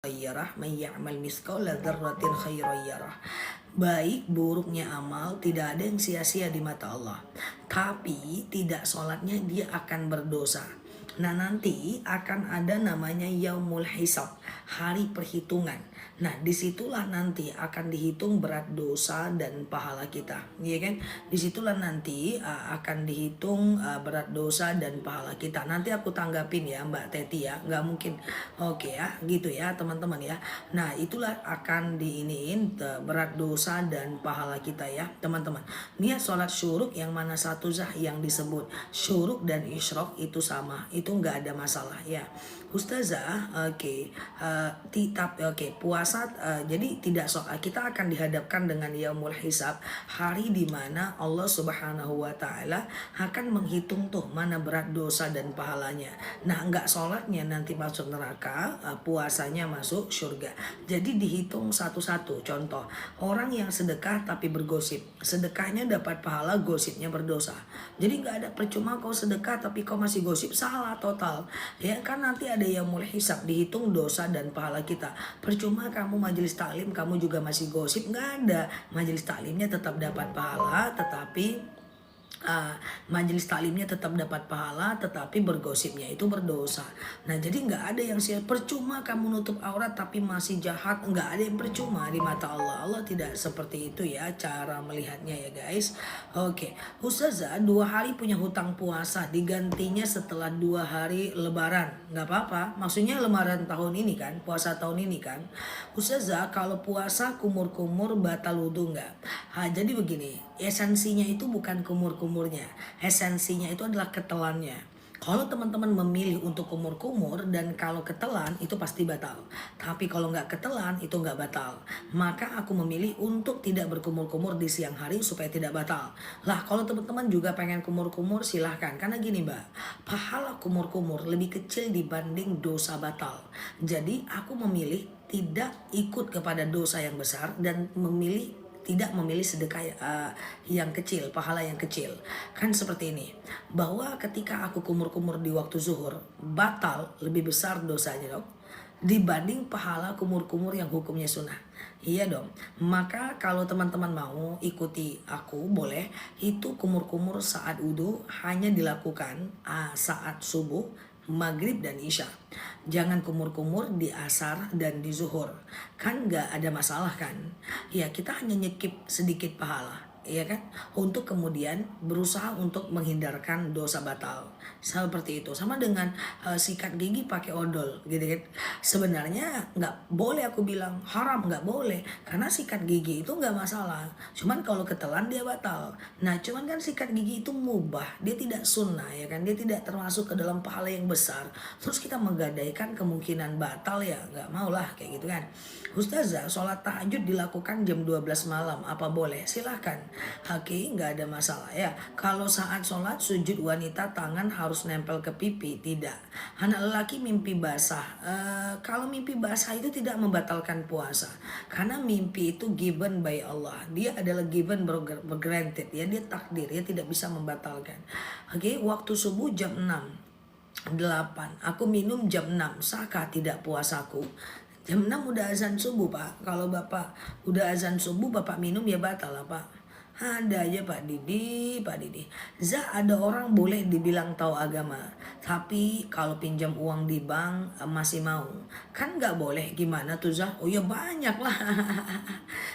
yarah, may ya'mal mithqala dzarratin khairan yarah. Baik buruknya amal tidak ada yang sia-sia di mata Allah. Tapi tidak sholatnya dia akan berdosa. Nah nanti akan ada namanya yaumul hisab, hari perhitungan. Nah disitulah nanti akan dihitung berat dosa dan pahala kita, ya kan? Disitulah nanti akan dihitung berat dosa dan pahala kita. Nanti aku tanggapin ya Mbak Teti ya, nggak mungkin. Oke ya, gitu ya teman-teman ya. Nah itulah akan diiniin berat dosa dan pahala kita ya teman-teman. Niat sholat syuruk yang mana satu zah yang disebut syuruk dan isyrok itu sama, itu nggak ada masalah ya. Ustazah, oke, puasa, jadi tidak kita akan dihadapkan dengan yaumul hisab, hari di mana Allah Subhanahu wa taala akan menghitung tuh mana berat dosa dan pahalanya. Nah, enggak sholatnya nanti masuk neraka, puasanya masuk surga. Jadi dihitung satu-satu. Contoh, orang yang sedekah tapi bergosip, sedekahnya dapat pahala, gosipnya berdosa. Jadi nggak ada percuma kau sedekah tapi kau masih gosip, salah total. Ya kan nanti ada yaumul hisab, dihitung dosa dan pahala kita. Percuma kamu majelis taklim kamu juga masih gosip, nggak ada. Majelis taklimnya tetap dapat pahala, tetapi majelis taklimnya tetap dapat pahala, tetapi bergosipnya itu berdosa. Nah jadi nggak ada yang percuma kamu nutup aurat tapi masih jahat, nggak ada yang percuma di mata Allah. Allah tidak seperti itu ya cara melihatnya ya guys. Oke, Ustazah 2 hari punya hutang puasa, digantinya setelah 2 hari lebaran, nggak apa-apa. Maksudnya lebaran tahun ini kan, puasa tahun ini kan. Ustazah kalau puasa kumur-kumur batal wudhu nggak? Jadi begini, esensinya itu bukan kumur-kumurnya, esensinya itu adalah ketelannya. Kalau teman-teman memilih untuk kumur-kumur dan kalau ketelan itu pasti batal. Tapi kalau nggak ketelan itu nggak batal. Maka aku memilih untuk tidak berkumur-kumur di siang hari supaya tidak batal. Lah kalau teman-teman juga pengen kumur-kumur silahkan. Karena gini mbak, pahala kumur-kumur lebih kecil dibanding dosa batal. Jadi aku memilih tidak ikut kepada dosa yang besar dan tidak memilih sedekah yang kecil, pahala yang kecil. Kan seperti ini, bahwa ketika aku kumur-kumur di waktu zuhur, batal lebih besar dosanya dong, dibanding pahala kumur-kumur yang hukumnya sunnah. Iya dong. Maka kalau teman-teman mau ikuti aku boleh, itu kumur-kumur saat wudhu hanya dilakukan saat subuh, maghrib dan isya. Jangan kumur-kumur di asar dan di zuhur. Kan nggak ada masalah kan? Ya kita hanya nyekip sedikit pahala, ya kan? Untuk kemudian berusaha untuk menghindarkan dosa batal. Seperti itu. Sama dengan sikat gigi pakai odol, gitu kan? Sebenarnya nggak boleh, aku bilang haram, nggak boleh. Karena sikat gigi itu nggak masalah. Cuman kalau ketelan dia batal. Nah, cuman kan sikat gigi itu mubah, dia tidak sunnah, ya kan? Dia tidak termasuk ke dalam pahala yang besar. Terus kita menggadaikan kemungkinan batal, ya nggak mau lah kayak gitu kan. Ustazah, sholat tahajud dilakukan jam 12 malam, apa boleh? Silahkan. Oke, nggak ada masalah ya. Kalau saat sholat sujud wanita tangan harus nempel ke pipi, tidak. Anak lelaki mimpi basah. Kalau mimpi basah itu tidak membatalkan puasa. Karena mimpi itu given by Allah. Dia adalah given granted ya, dia takdir, dia tidak bisa membatalkan. Oke, waktu subuh jam 6. 8. Aku minum jam 6. Sahkah tidak puasaku? Jam 6 udah azan subuh pak. Kalau bapak udah azan subuh bapak minum ya batal lah pak. Ada aja Pak Didi, Pak Didi. Ada orang boleh dibilang tahu agama, tapi kalau pinjam uang di bank masih mau. Kan nggak boleh, gimana tuh Zah? Oh ya banyak lah.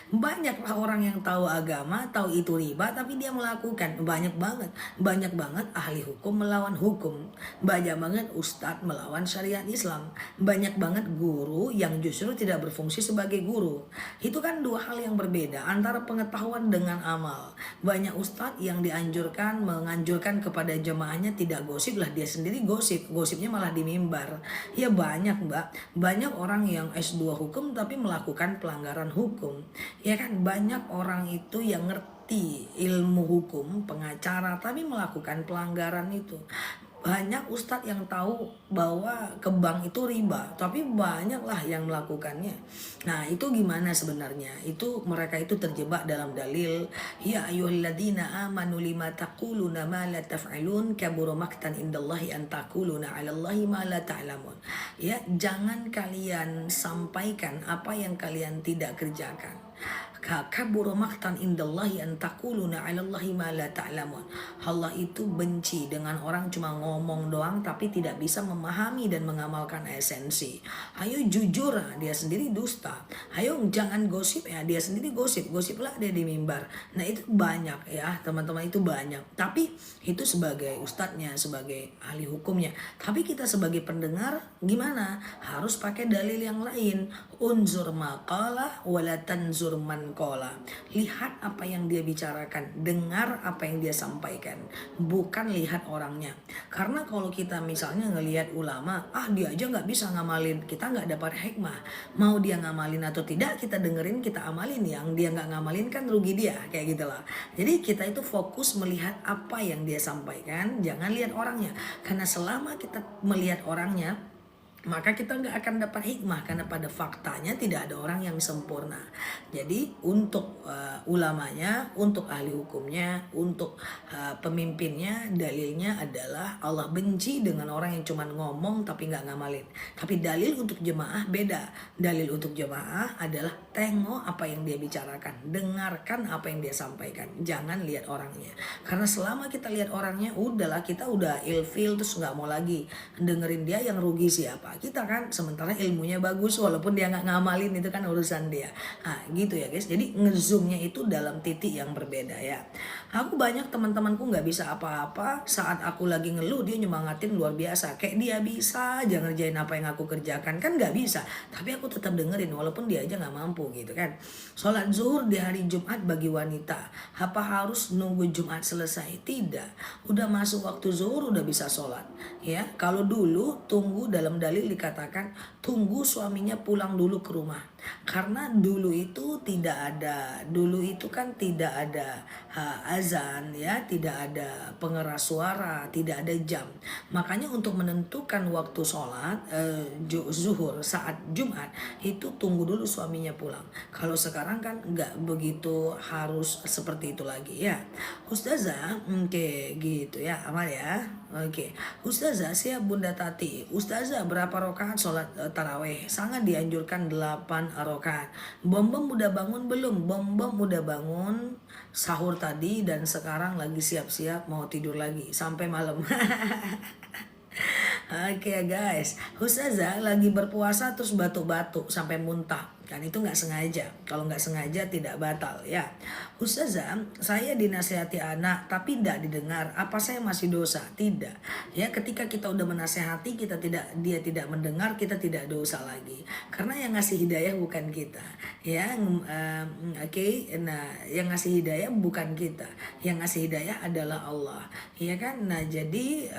Banyak lah orang yang tahu agama, tahu itu riba, tapi dia melakukan. Banyak banget. Banyak banget ahli hukum melawan hukum. Banyak banget ustadz melawan syariat Islam. Banyak banget guru yang justru tidak berfungsi sebagai guru. Itu kan dua hal yang berbeda antara pengetahuan dengan amal. Banyak ustadz yang menganjurkan kepada jemaahnya tidak gosip, lah dia sendiri gosipnya malah di mimbar. Ya banyak mbak, banyak orang yang S2 hukum tapi melakukan pelanggaran hukum. Ya kan banyak orang itu yang ngerti ilmu hukum, pengacara tapi melakukan pelanggaran itu. Banyak ustadz yang tahu bahwa ke bank itu riba, tapi banyaklah yang melakukannya. Nah, itu gimana sebenarnya? Itu mereka itu terjebak dalam dalil, ya ayyuhalladzina amanu lima taquluna ma la taf'alun kabura maktan indallahi an taquluna 'alallahi ma la ta'lamun. Ya, jangan kalian sampaikan apa yang kalian tidak kerjakan. Kabura maktan indallahi an taquluna 'alallahi ma la ta'lamun. Allah itu benci dengan orang cuma ngomong doang tapi tidak bisa memahami dan mengamalkan esensi. Ayo jujur, dia sendiri dusta. Ayo jangan gosip, ya dia sendiri gosip. Gosiplah dia di mimbar. Nah, itu banyak ya teman-teman, itu banyak. Tapi itu sebagai ustadznya, sebagai ahli hukumnya. Tapi kita sebagai pendengar gimana? Harus pakai dalil yang lain. Unzur maqala wala tanzur man qala. Lihat apa yang dia bicarakan, dengar apa yang dia sampaikan, bukan lihat orangnya. Karena kalau kita misalnya ngelihat ulama, dia aja nggak bisa ngamalin, kita nggak dapat hikmah. Mau dia ngamalin atau tidak, kita dengerin, kita amalin. Yang dia nggak ngamalin kan rugi dia, kayak gitulah. Jadi kita itu fokus melihat apa yang dia sampaikan, jangan lihat orangnya. Karena selama kita melihat orangnya, maka kita nggak akan dapat hikmah, karena pada faktanya tidak ada orang yang sempurna. Jadi untuk ulamanya, untuk ahli hukumnya, untuk pemimpinnya, dalilnya adalah Allah benci dengan orang yang cuma ngomong tapi nggak ngamalin. Tapi dalil untuk jemaah beda. Dalil untuk jemaah adalah tengok apa yang dia bicarakan, dengarkan apa yang dia sampaikan, jangan lihat orangnya. Karena selama kita lihat orangnya, udahlah kita udah ilfil, terus nggak mau lagi dengerin dia, yang rugi siapa? Kita kan. Sementara ilmunya bagus walaupun dia nggak ngamalin, itu kan urusan dia. Gitu ya guys. Jadi ngezoomnya itu dalam titik yang berbeda ya. Aku banyak teman-temanku nggak bisa apa-apa, saat aku lagi ngeluh dia nyemangatin luar biasa, kayak dia bisa aja ngerjain apa yang aku kerjakan. Kan nggak bisa, tapi aku tetap dengerin walaupun dia aja nggak mampu gitu kan. Sholat zuhur di hari Jumat bagi wanita, apa harus nunggu Jumat selesai? Tidak, udah masuk waktu zuhur udah bisa sholat ya. Kalau dulu tunggu, dalam dalil dikatakan tunggu suaminya pulang dulu ke rumah, karena dulu itu kan tidak ada azan ya, tidak ada pengeras suara, tidak ada jam. Makanya untuk menentukan waktu sholat zuhur saat Jumat itu tunggu dulu suaminya pulang. Kalau sekarang kan nggak begitu harus seperti itu lagi ya. Ustazah, oke gitu ya, aman ya. Oke, Ustazah siap Bunda Tati. Ustazah berapa rakaat sholat taraweh? Sangat dianjurkan 8 rakaat. Bom udah bangun belum? Bom udah bangun sahur tadi dan sekarang lagi siap-siap mau tidur lagi sampai malam. Oke guys, Ustazah lagi berpuasa terus batuk-batuk sampai muntah. Kan itu nggak sengaja. Kalau nggak sengaja tidak batal ya. Ustazah, saya dinasihati anak tapi tidak didengar. Apa saya masih dosa? Tidak. Ya, ketika kita udah menasihati dia tidak mendengar, kita tidak dosa lagi. Karena yang ngasih hidayah bukan kita. Ya, oke. Nah, yang ngasih hidayah bukan kita. Yang ngasih hidayah adalah Allah. Ya kan? Nah, jadi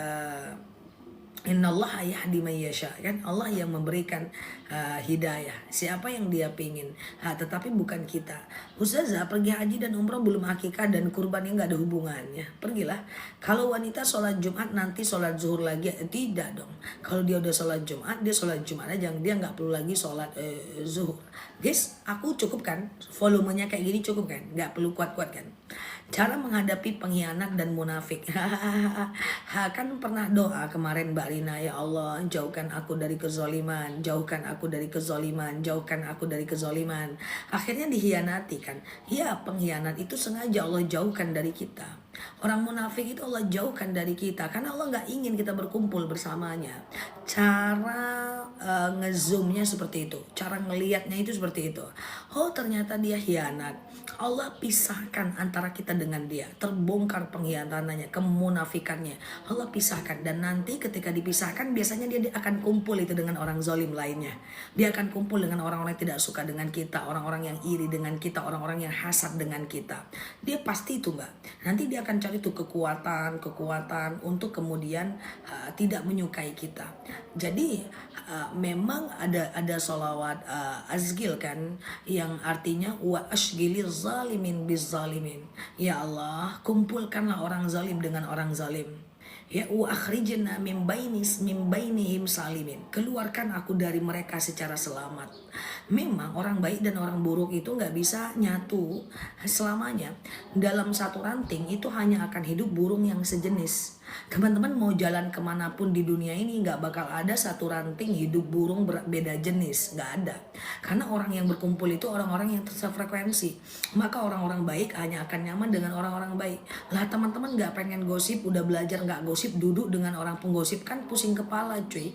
Innallaha yahdi man yasha, kan Allah yang memberikan hidayah siapa yang dia pingin, tetapi bukan kita. Ustazah pergi haji dan umrah belum akikah dan kurbannya nggak ada hubungannya, pergilah. Kalau wanita sholat Jumat nanti sholat zuhur lagi, tidak dong. Kalau dia udah sholat Jumat, dia sholat Jumat aja, dia nggak perlu lagi sholat zuhur. Guys, aku cukup kan volumenya kayak gini, cukup kan, nggak perlu kuat-kuat kan. Cara menghadapi pengkhianat dan munafik. Kan pernah doa kemarin Mbak Rina, ya Allah jauhkan aku dari kezoliman, jauhkan aku dari kezoliman, jauhkan aku dari kezoliman. Akhirnya dihianati kan. Ya, pengkhianat itu sengaja Allah jauhkan dari kita. Orang munafik itu Allah jauhkan dari kita karena Allah nggak ingin kita berkumpul bersamanya. Cara ngezoomnya seperti itu, cara ngelihatnya itu seperti itu. Oh ternyata dia hianat, Allah pisahkan antara kita dengan dia, terbongkar pengkhianatannya, kemunafikannya, Allah pisahkan. Dan nanti ketika dipisahkan biasanya dia akan kumpul itu dengan orang zalim lainnya. Dia akan kumpul dengan orang-orang yang tidak suka dengan kita, orang-orang yang iri dengan kita, orang-orang yang hasad dengan kita. Dia pasti itu Mbak. Nanti dia akan cari tuh kekuatan untuk kemudian tidak menyukai kita. Jadi memang ada sholawat azgil kan, yang artinya wa ashgilil zalimin biz zalimin. Ya Allah, kumpulkanlah orang zalim dengan orang zalim. Ya, wa akhrijna min bainihim salimin. Keluarkan aku dari mereka secara selamat. Memang orang baik dan orang buruk itu nggak bisa nyatu selamanya. Dalam satu ranting itu hanya akan hidup burung yang sejenis. Teman-teman mau jalan kemanapun di dunia ini nggak bakal ada satu ranting hidup burung berbeda jenis, nggak ada. Karena orang yang berkumpul itu orang-orang yang sefrekuensi. Maka orang-orang baik hanya akan nyaman dengan orang-orang baik. Lah teman-teman nggak pengen gosip, udah belajar nggak gosip, duduk dengan orang penggosip kan pusing kepala cuy.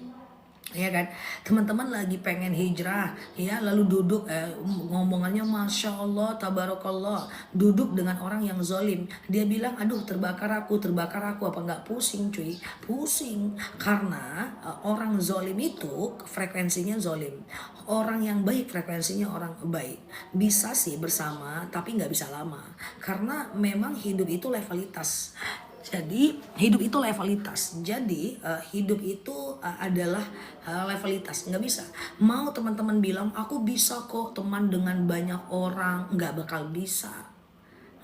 Ya kan, teman-teman lagi pengen hijrah ya, lalu duduk ngomongannya masya Allah tabarakallah, duduk dengan orang yang zolim, dia bilang aduh terbakar aku, apa nggak pusing cuy? Pusing, karena orang zolim itu frekuensinya zolim, orang yang baik frekuensinya orang baik. Bisa sih bersama tapi nggak bisa lama, karena memang hidup itu levelitas. Jadi hidup itu levelitas. Jadi hidup itu adalah levelitas. Nggak bisa. Mau teman-teman bilang aku bisa kok teman dengan banyak orang, nggak bakal bisa.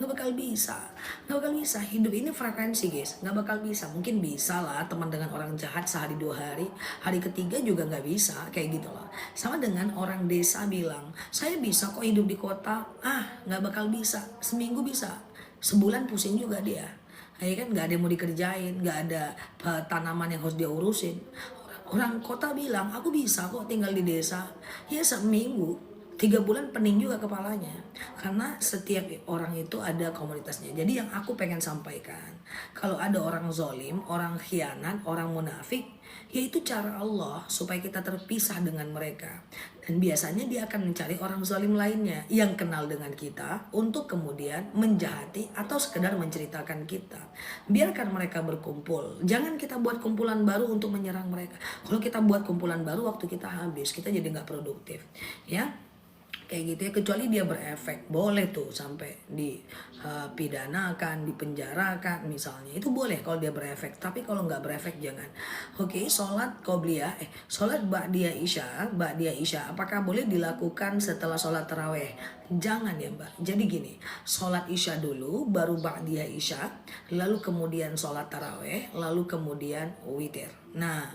Nggak bakal bisa. Nggak bakal bisa. Hidup ini frekuensi guys. Nggak bakal bisa. Mungkin bisa lah teman dengan orang jahat sehari 2 hari. Hari ketiga juga nggak bisa. Kayak gitu loh. Sama dengan orang desa bilang saya bisa kok hidup di kota. Nggak bakal bisa. Seminggu bisa. Sebulan pusing juga dia. Ya kan, nggak ada yang mau dikerjain, nggak ada tanaman yang harus dia urusin. Orang kota bilang aku bisa kok tinggal di desa, ya seminggu 3 bulan pening juga kepalanya. Karena setiap orang itu ada komunitasnya. Jadi yang aku pengen sampaikan, kalau ada orang zolim, orang khianat, orang munafik, yaitu cara Allah supaya kita terpisah dengan mereka. Dan biasanya dia akan mencari orang zalim lainnya yang kenal dengan kita untuk kemudian menjahati atau sekedar menceritakan kita. Biarkan mereka berkumpul. Jangan kita buat kumpulan baru untuk menyerang mereka. Kalau kita buat kumpulan baru, waktu kita habis, kita jadi nggak produktif. Ya, kayak gitu ya, kecuali dia berefek, boleh tuh sampai dipidanakan, dipenjarakan misalnya, itu boleh kalau dia berefek. Tapi kalau nggak berefek jangan. Oke, sholat qobliyah, sholat ba'diyah isya, apakah boleh dilakukan setelah sholat taraweh? Jangan ya mbak. Jadi gini, sholat isya dulu, baru ba'diyah isya, lalu kemudian sholat taraweh, lalu kemudian witir. Nah,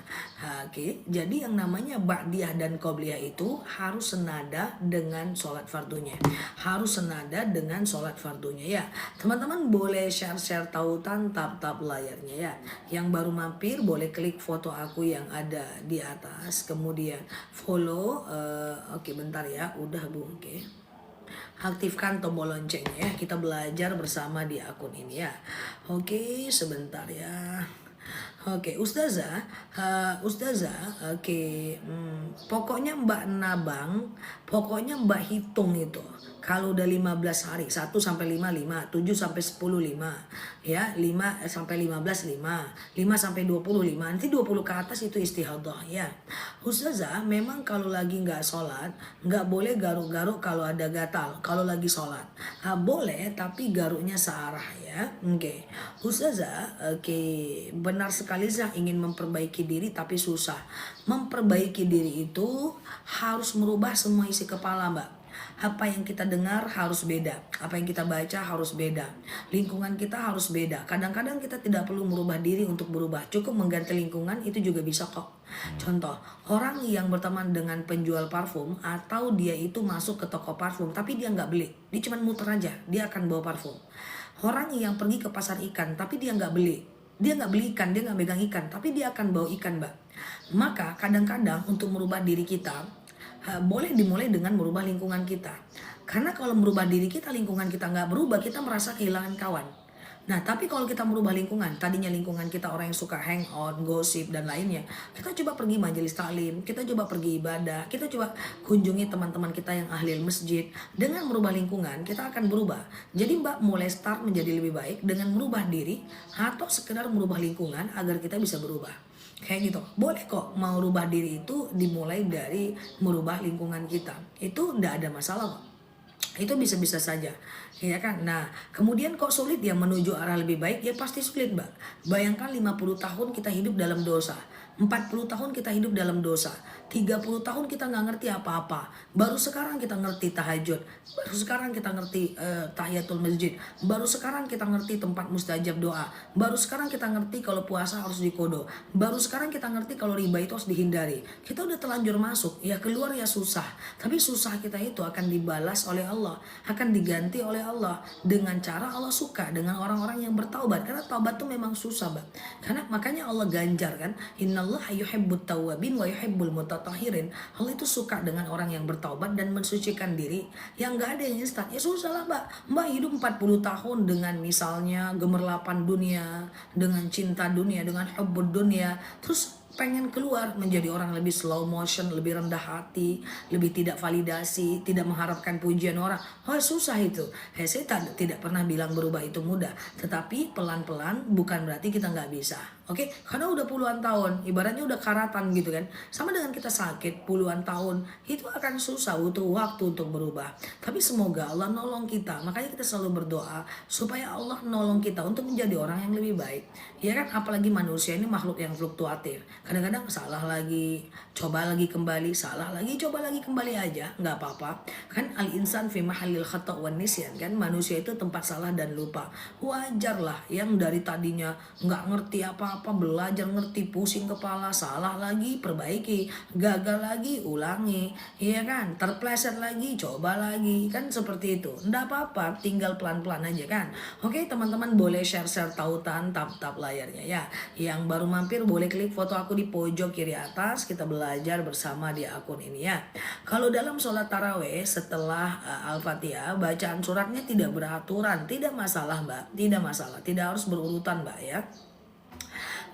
oke. Jadi yang namanya ba'diyah dan qobliyah itu harus senada dengan sholat fardunya. Harus senada dengan sholat fardunya ya. Teman-teman boleh share-share tautan, tap-tap layarnya ya. Yang baru mampir boleh klik foto aku yang ada di atas. Kemudian follow. Oke, bentar ya. Udah bu, oke. Aktifkan tombol loncengnya ya. Kita belajar bersama di akun ini ya. Oke, sebentar ya. Oke, Ustazah, oke, pokoknya Mbak Nabang, pokoknya Mbak hitung itu. Kalau udah 15 hari, 1 sampai 5, 5, 7 sampai 10, 5, ya, 5 sampai 15, 5, 5 sampai 20, 5, nanti 20 ke atas itu istihadhah, ya. Ustazah, memang kalau lagi nggak sholat, nggak boleh garuk-garuk kalau ada gatal, kalau lagi sholat. Boleh, tapi garuknya searah ya, oke. Ustazah, oke, benar sekali Zah ingin memperbaiki diri tapi susah. Memperbaiki diri itu harus merubah semua isi kepala mbak. Apa yang kita dengar harus beda, apa yang kita baca harus beda, lingkungan kita harus beda. Kadang-kadang kita tidak perlu merubah diri untuk berubah, cukup mengganti lingkungan itu juga bisa kok. Contoh, orang yang berteman dengan penjual parfum atau dia itu masuk ke toko parfum tapi dia nggak beli, dia cuma muter aja, dia akan bawa parfum. Orang yang pergi ke pasar ikan tapi dia nggak beli, dia nggak beli ikan, dia nggak megang ikan, tapi dia akan bawa ikan mbak. Maka kadang-kadang untuk merubah diri kita, boleh dimulai dengan merubah lingkungan kita. Karena kalau merubah diri kita, lingkungan kita nggak berubah, kita merasa kehilangan kawan. Nah, tapi kalau kita merubah lingkungan, tadinya lingkungan kita orang yang suka hangout, gosip, dan lainnya, kita coba pergi majelis taklim, kita coba pergi ibadah, kita coba kunjungi teman-teman kita yang ahli masjid. Dengan merubah lingkungan, kita akan berubah. Jadi mbak mulai start menjadi lebih baik dengan merubah diri atau sekedar merubah lingkungan agar kita bisa berubah. Kayak gitu, boleh kok mau rubah diri itu dimulai dari merubah lingkungan kita. Itu nggak ada masalah kok. Itu bisa-bisa saja, ya kan? Nah, kemudian kok sulit ya menuju arah lebih baik? Ya pasti sulit, Mbak. Bayangkan 50 tahun kita hidup dalam dosa. 40 tahun kita hidup dalam dosa. 30 tahun kita nggak ngerti apa-apa. Baru sekarang kita ngerti tahajud. Baru sekarang kita ngerti tahiyatul masjid. Baru sekarang kita ngerti tempat mustajab doa. Baru sekarang kita ngerti kalau puasa harus dikodo. Baru sekarang kita ngerti kalau riba itu harus dihindari. Kita udah terlanjur masuk, ya keluar ya susah. Tapi susah kita itu akan dibalas oleh Allah, akan diganti oleh Allah dengan cara Allah suka, dengan orang-orang yang bertaubat. Karena taubat itu memang susah, Bang. Karena makanya Allah ganjar kan, innallaha yuhibbut tawwabin wa yuhibbul mutatahhirin. Allah itu suka dengan orang yang bertaubat dan mensucikan diri. Yang nggak ada yang instan. Ya susah lah, Mbak hidup 40 tahun dengan misalnya gemerlapan dunia, dengan cinta dunia, dengan hubbud dunia, terus pengen keluar menjadi orang lebih slow motion, lebih rendah hati, lebih tidak validasi, tidak mengharapkan pujian orang. Oh susah itu. Saya tidak pernah bilang berubah itu mudah, tetapi pelan-pelan bukan berarti kita nggak bisa. Oke, karena udah puluhan tahun, ibaratnya udah karatan gitu kan. Sama dengan kita sakit puluhan tahun, itu akan susah, butuh waktu untuk berubah. Tapi semoga Allah nolong kita. Makanya kita selalu berdoa supaya Allah nolong kita untuk menjadi orang yang lebih baik. Ya kan, apalagi manusia ini makhluk yang fluktuatif. Kadang-kadang salah lagi, coba lagi kembali, salah lagi, coba lagi kembali aja, nggak apa-apa. Kan al-insan fi mahallil khata' wan nisyan kan, manusia itu tempat salah dan lupa. Wajar lah yang dari tadinya nggak ngerti apa-apa, belajar ngerti, pusing kepala, salah lagi, perbaiki, gagal lagi, ulangi, iya kan, terpleset lagi, coba lagi, kan seperti itu. Nggak apa-apa, tinggal pelan-pelan aja kan. Oke teman-teman, boleh share-share tautan, tap-tap layarnya ya. Yang baru mampir boleh klik foto aku di pojok kiri atas, kita belajar bersama di akun ini ya. Kalau dalam sholat taraweh setelah Al-Fatihah, bacaan suratnya tidak beraturan, tidak masalah Mbak, tidak masalah, tidak harus berurutan Mbak ya.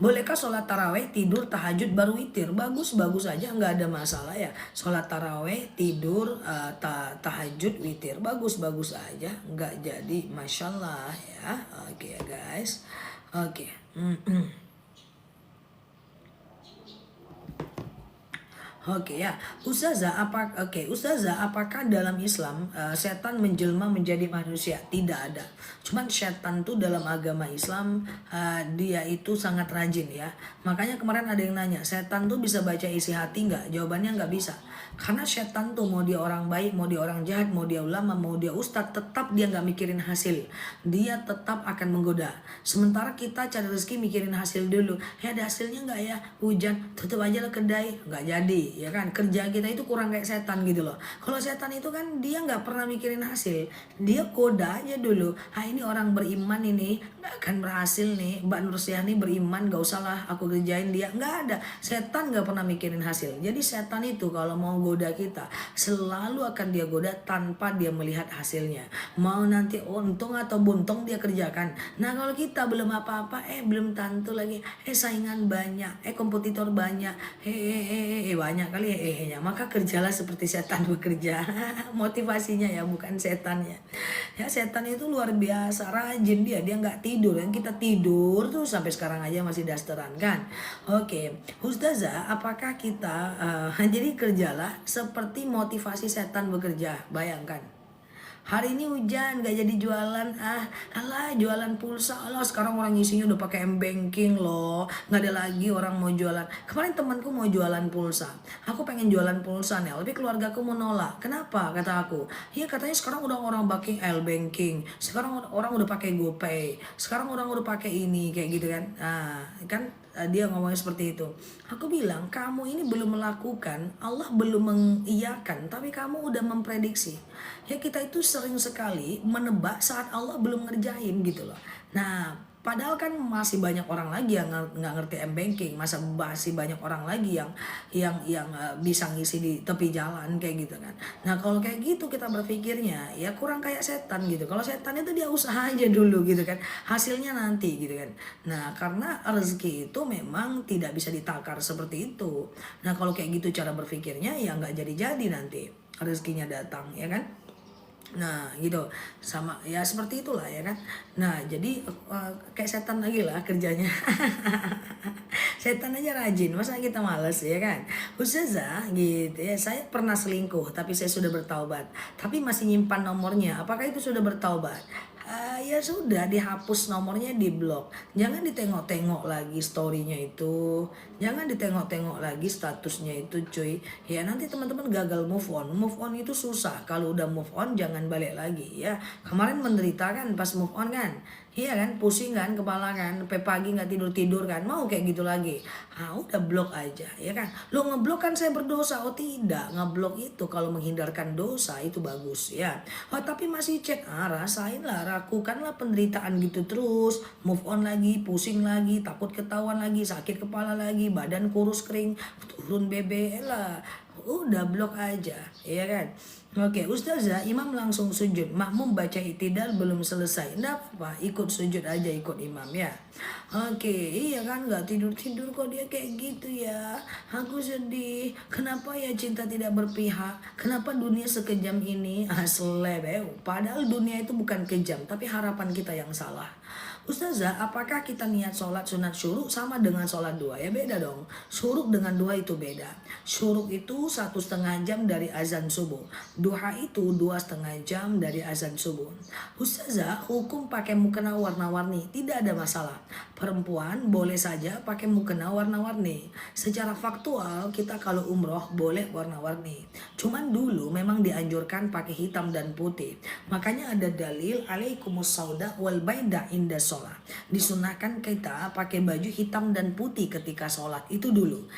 Bolehkah sholat taraweh tidur tahajud baru witir? Bagus aja, nggak ada masalah ya. Sholat taraweh tidur tahajud witir bagus aja, nggak jadi masalah ya. Oke ya guys, oke. Oke ya, Ustazah, apakah dalam Islam setan menjelma menjadi manusia? Tidak ada. Cuman setan tuh dalam agama Islam dia itu sangat rajin ya. Makanya kemarin ada yang nanya, setan tuh bisa baca isi hati nggak? Jawabannya nggak bisa. Karena setan tuh mau dia orang baik, mau dia orang jahat, mau dia ulama, mau dia ustadz, tetap dia nggak mikirin hasil. Dia tetap akan menggoda. Sementara kita cari rezeki mikirin hasil dulu. Ya ada hasilnya nggak ya? Hujan, tutup aja lah kedai, nggak jadi. Ya kan, kerja kita itu kurang kayak setan gitu loh. Kalau setan itu kan dia nggak pernah mikirin hasil, dia goda aja dulu. Ini orang beriman ini nggak akan berhasil nih, Mbak Nursiani beriman, gak usah lah aku kerjain dia. Nggak ada, setan nggak pernah mikirin hasil. Jadi setan itu kalau mau goda kita selalu akan dia goda tanpa dia melihat hasilnya, mau nanti untung atau buntung dia kerjakan. Nah kalau kita belum apa-apa, belum tentu lagi, saingan banyak, kompetitor banyak, banyak kali ya, maka kerjalah seperti setan bekerja. Motivasinya ya, bukan setannya ya. Setan itu luar biasa rajin, dia nggak tidur. Yang kita tidur tuh sampai sekarang aja masih dasteran kan. Oke, Ustazah, apakah kita jadi kerjalah seperti motivasi setan bekerja? Bayangkan, hari ini hujan gak jadi jualan, alah jualan pulsa, alah sekarang orang isinya udah pakai m-banking loh, nggak ada lagi orang mau jualan. Kemarin temanku mau jualan pulsa, aku pengen jualan pulsa nih, tapi keluargaku menolak. Kenapa? Kata aku, iya katanya sekarang udah orang pakai l-banking, sekarang orang udah pakai GoPay, sekarang orang udah pakai ini kayak gitu kan. Kan dia ngomongnya seperti itu. Aku bilang, kamu ini belum melakukan, Allah belum mengiyakan, tapi kamu udah memprediksi. Ya kita itu sering sekali menebak saat Allah belum ngerjain gitu loh. Nah padahal kan masih banyak orang lagi yang nggak ngerti m-banking, masih banyak orang lagi yang bisa ngisi di tepi jalan kayak gitu kan. Nah kalau kayak gitu kita berpikirnya ya kurang kayak setan gitu. Kalau setan itu dia usaha aja dulu gitu kan, hasilnya nanti gitu kan. Nah karena rezeki itu memang tidak bisa ditakar seperti itu. Nah kalau kayak gitu cara berpikirnya ya nggak jadi nanti rezekinya datang ya kan. Nah gitu, sama ya seperti itulah ya kan. Nah jadi kayak setan lagi lah kerjanya. Setan aja rajin, masa kita males ya kan. Ustazah gitu ya, saya pernah selingkuh tapi saya sudah bertaubat, tapi masih nyimpan nomornya, apakah itu sudah bertaubat? Ya sudah, dihapus nomornya, di blok. Jangan ditengok-tengok lagi storynya itu, jangan ditengok-tengok lagi statusnya itu cuy. Ya nanti teman-teman gagal move on. Move on itu susah. Kalau udah move on jangan balik lagi ya. Kemarin menderita kan pas move on kan. Iya kan, pusing kan kepala kan, sampai pagi nggak tidur-tidur kan, mau kayak gitu lagi. Udah blok aja ya kan. Lo ngeblok kan saya berdosa? Oh tidak, ngeblok itu kalau menghindarkan dosa itu bagus ya. Tapi masih chat, rasain lah, lakukanlah penderitaan gitu terus. Move on lagi, pusing lagi, takut ketahuan lagi, sakit kepala lagi, badan kurus kering, turun BBL lah. Udah blok aja ya kan. Oke, Ustazah, imam langsung sujud, makmum baca i'tidal belum selesai. Nggak apa, ikut sujud aja, ikut imam ya. Oke, iya kan, nggak tidur-tidur kok dia kayak gitu ya. Aku sedih. Kenapa ya cinta tidak berpihak? Kenapa dunia sekejam ini? Selebeu. Padahal dunia itu bukan kejam, tapi harapan kita yang salah. Ustazah, apakah kita niat sholat sunat syuruk sama dengan sholat duha? Ya beda dong. Syuruk dengan duha itu beda. Syuruk itu 1,5 jam dari azan subuh. Duha itu 2,5 jam dari azan subuh. Ustazah, hukum pakai mukena warna-warni tidak ada masalah. Perempuan boleh saja pakai mukena warna-warni. Secara faktual kita kalau umroh boleh warna-warni. Cuman dulu memang dianjurkan pakai hitam dan putih. Makanya ada dalil alaikumus sauda wal baida inda sholat. Disunahkan kita pakai baju hitam dan putih ketika sholat. Itu dulu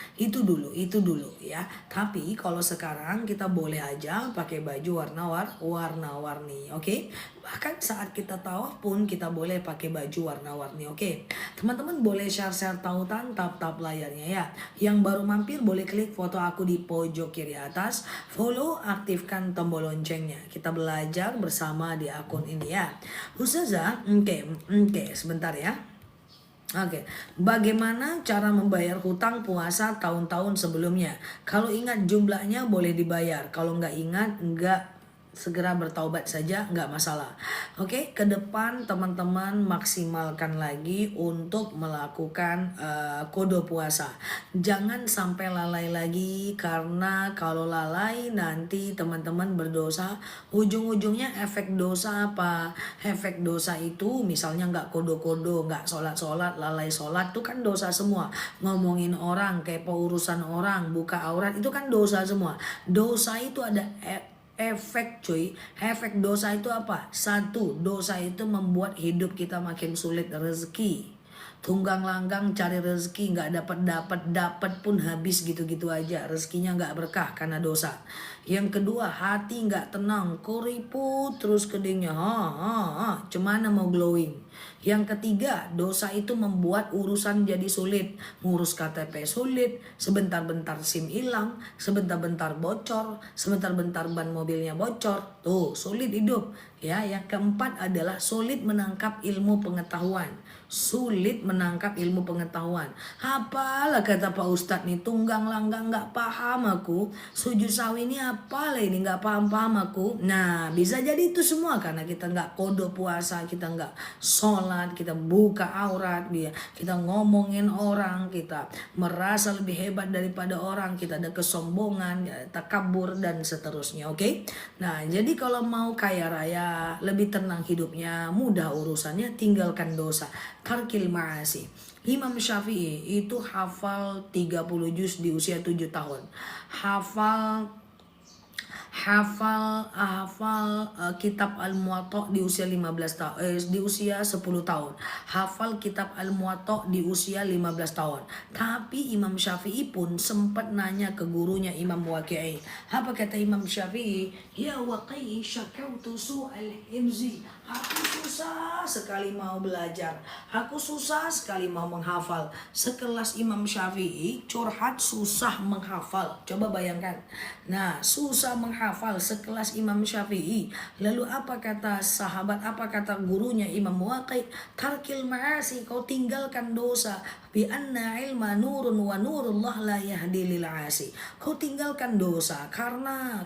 ya. Tapi kalau sekarang kita boleh aja pakai baju warna-warni, oke? Bahkan saat kita tawaf pun kita boleh pakai baju warna-warni, oke? Teman-teman boleh share tautan, tap layarnya ya. Yang baru mampir boleh klik foto aku di pojok kiri atas, follow, aktifkan tombol loncengnya. Kita belajar bersama di akun ini ya. Ustazah, oke, sebentar ya. Oke, bagaimana cara membayar hutang puasa tahun-tahun sebelumnya? Kalau ingat jumlahnya boleh dibayar, kalau nggak ingat nggak, segera bertaubat saja, nggak masalah. Oke, ke depan teman-teman maksimalkan lagi untuk melakukan kode puasa. Jangan sampai lalai lagi, karena kalau lalai nanti teman-teman berdosa. Ujung-ujungnya efek dosa apa? Efek dosa itu misalnya nggak kodo-kodo, nggak sholat-sholat, lalai sholat, itu kan dosa semua. Ngomongin orang, kepo urusan orang, buka aurat, itu kan dosa semua. Dosa itu ada efek cuy. Efek dosa itu apa? Satu, dosa itu membuat hidup kita makin sulit rezeki. Tunggang langgang cari rezeki nggak dapat pun habis gitu-gitu aja, rezekinya nggak berkah karena dosa. Yang kedua, hati nggak tenang, kuriput terus kedingnya, cemana mau glowing. Yang ketiga, dosa itu membuat urusan jadi sulit. Ngurus KTP sulit, sebentar-bentar SIM hilang, sebentar-bentar bocor, sebentar-bentar ban mobilnya bocor. Tuh, sulit hidup. Ya, yang keempat adalah sulit menangkap ilmu pengetahuan. Sulit menangkap ilmu pengetahuan. Apalah kata Pak Ustadz nih, tunggang langgang nggak paham aku. Sujud sawi ini apalah ini, nggak paham aku. Nah, bisa jadi itu semua karena kita nggak kode puasa, kita nggak sholat, kita buka aurat, kita ngomongin orang, kita merasa lebih hebat daripada orang, kita ada kesombongan, takabur dan seterusnya, oke? Nah, jadi kalau mau kaya raya, lebih tenang hidupnya, mudah urusannya, tinggalkan dosa. Tarkil ma'asi. Imam Syafi'i itu hafal 30 juz di usia 7 tahun. Hafal kitab Al-Muwatta di usia 15 tahun, di usia 10 tahun. Hafal kitab Al-Muwatta di usia 15 tahun. Tapi Imam Syafi'i pun sempat nanya ke gurunya Imam Waqi'i. Apa kata Imam Syafi'i? Ya Waqi'i, syakautu su'al himzi. Aku susah sekali mau belajar. Aku susah sekali mau menghafal. Sekelas Imam Syafi'i curhat susah menghafal. Coba bayangkan. Nah, susah menghafal sekelas Imam Syafi'i. Lalu apa kata sahabat, apa kata gurunya Imam Waqi'? Tarkil ma'asi, kau tinggalkan dosa. bi anna ilma nurun wa nurullah la yahdi lil asi. Kau tinggalkan dosa karena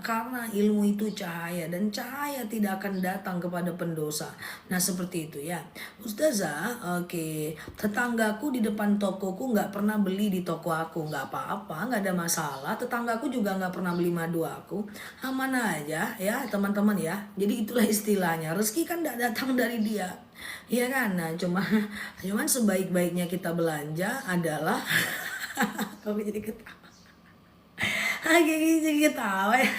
ilmu itu cahaya dan cahaya tidak akan datang kepada pendosa. Nah seperti itu ya. Ustazah, oke, tetanggaku di depan tokoku nggak pernah beli di toko aku, nggak apa-apa, nggak ada masalah. Tetanggaku juga nggak pernah beli madu aku, aman aja ya teman-teman ya. Jadi itulah istilahnya, rezeki kan nggak datang dari dia. Iya kan? Nah, cuman sebaik-baiknya kita belanja adalah kok jadi ketawa. Jadi ketawa ya.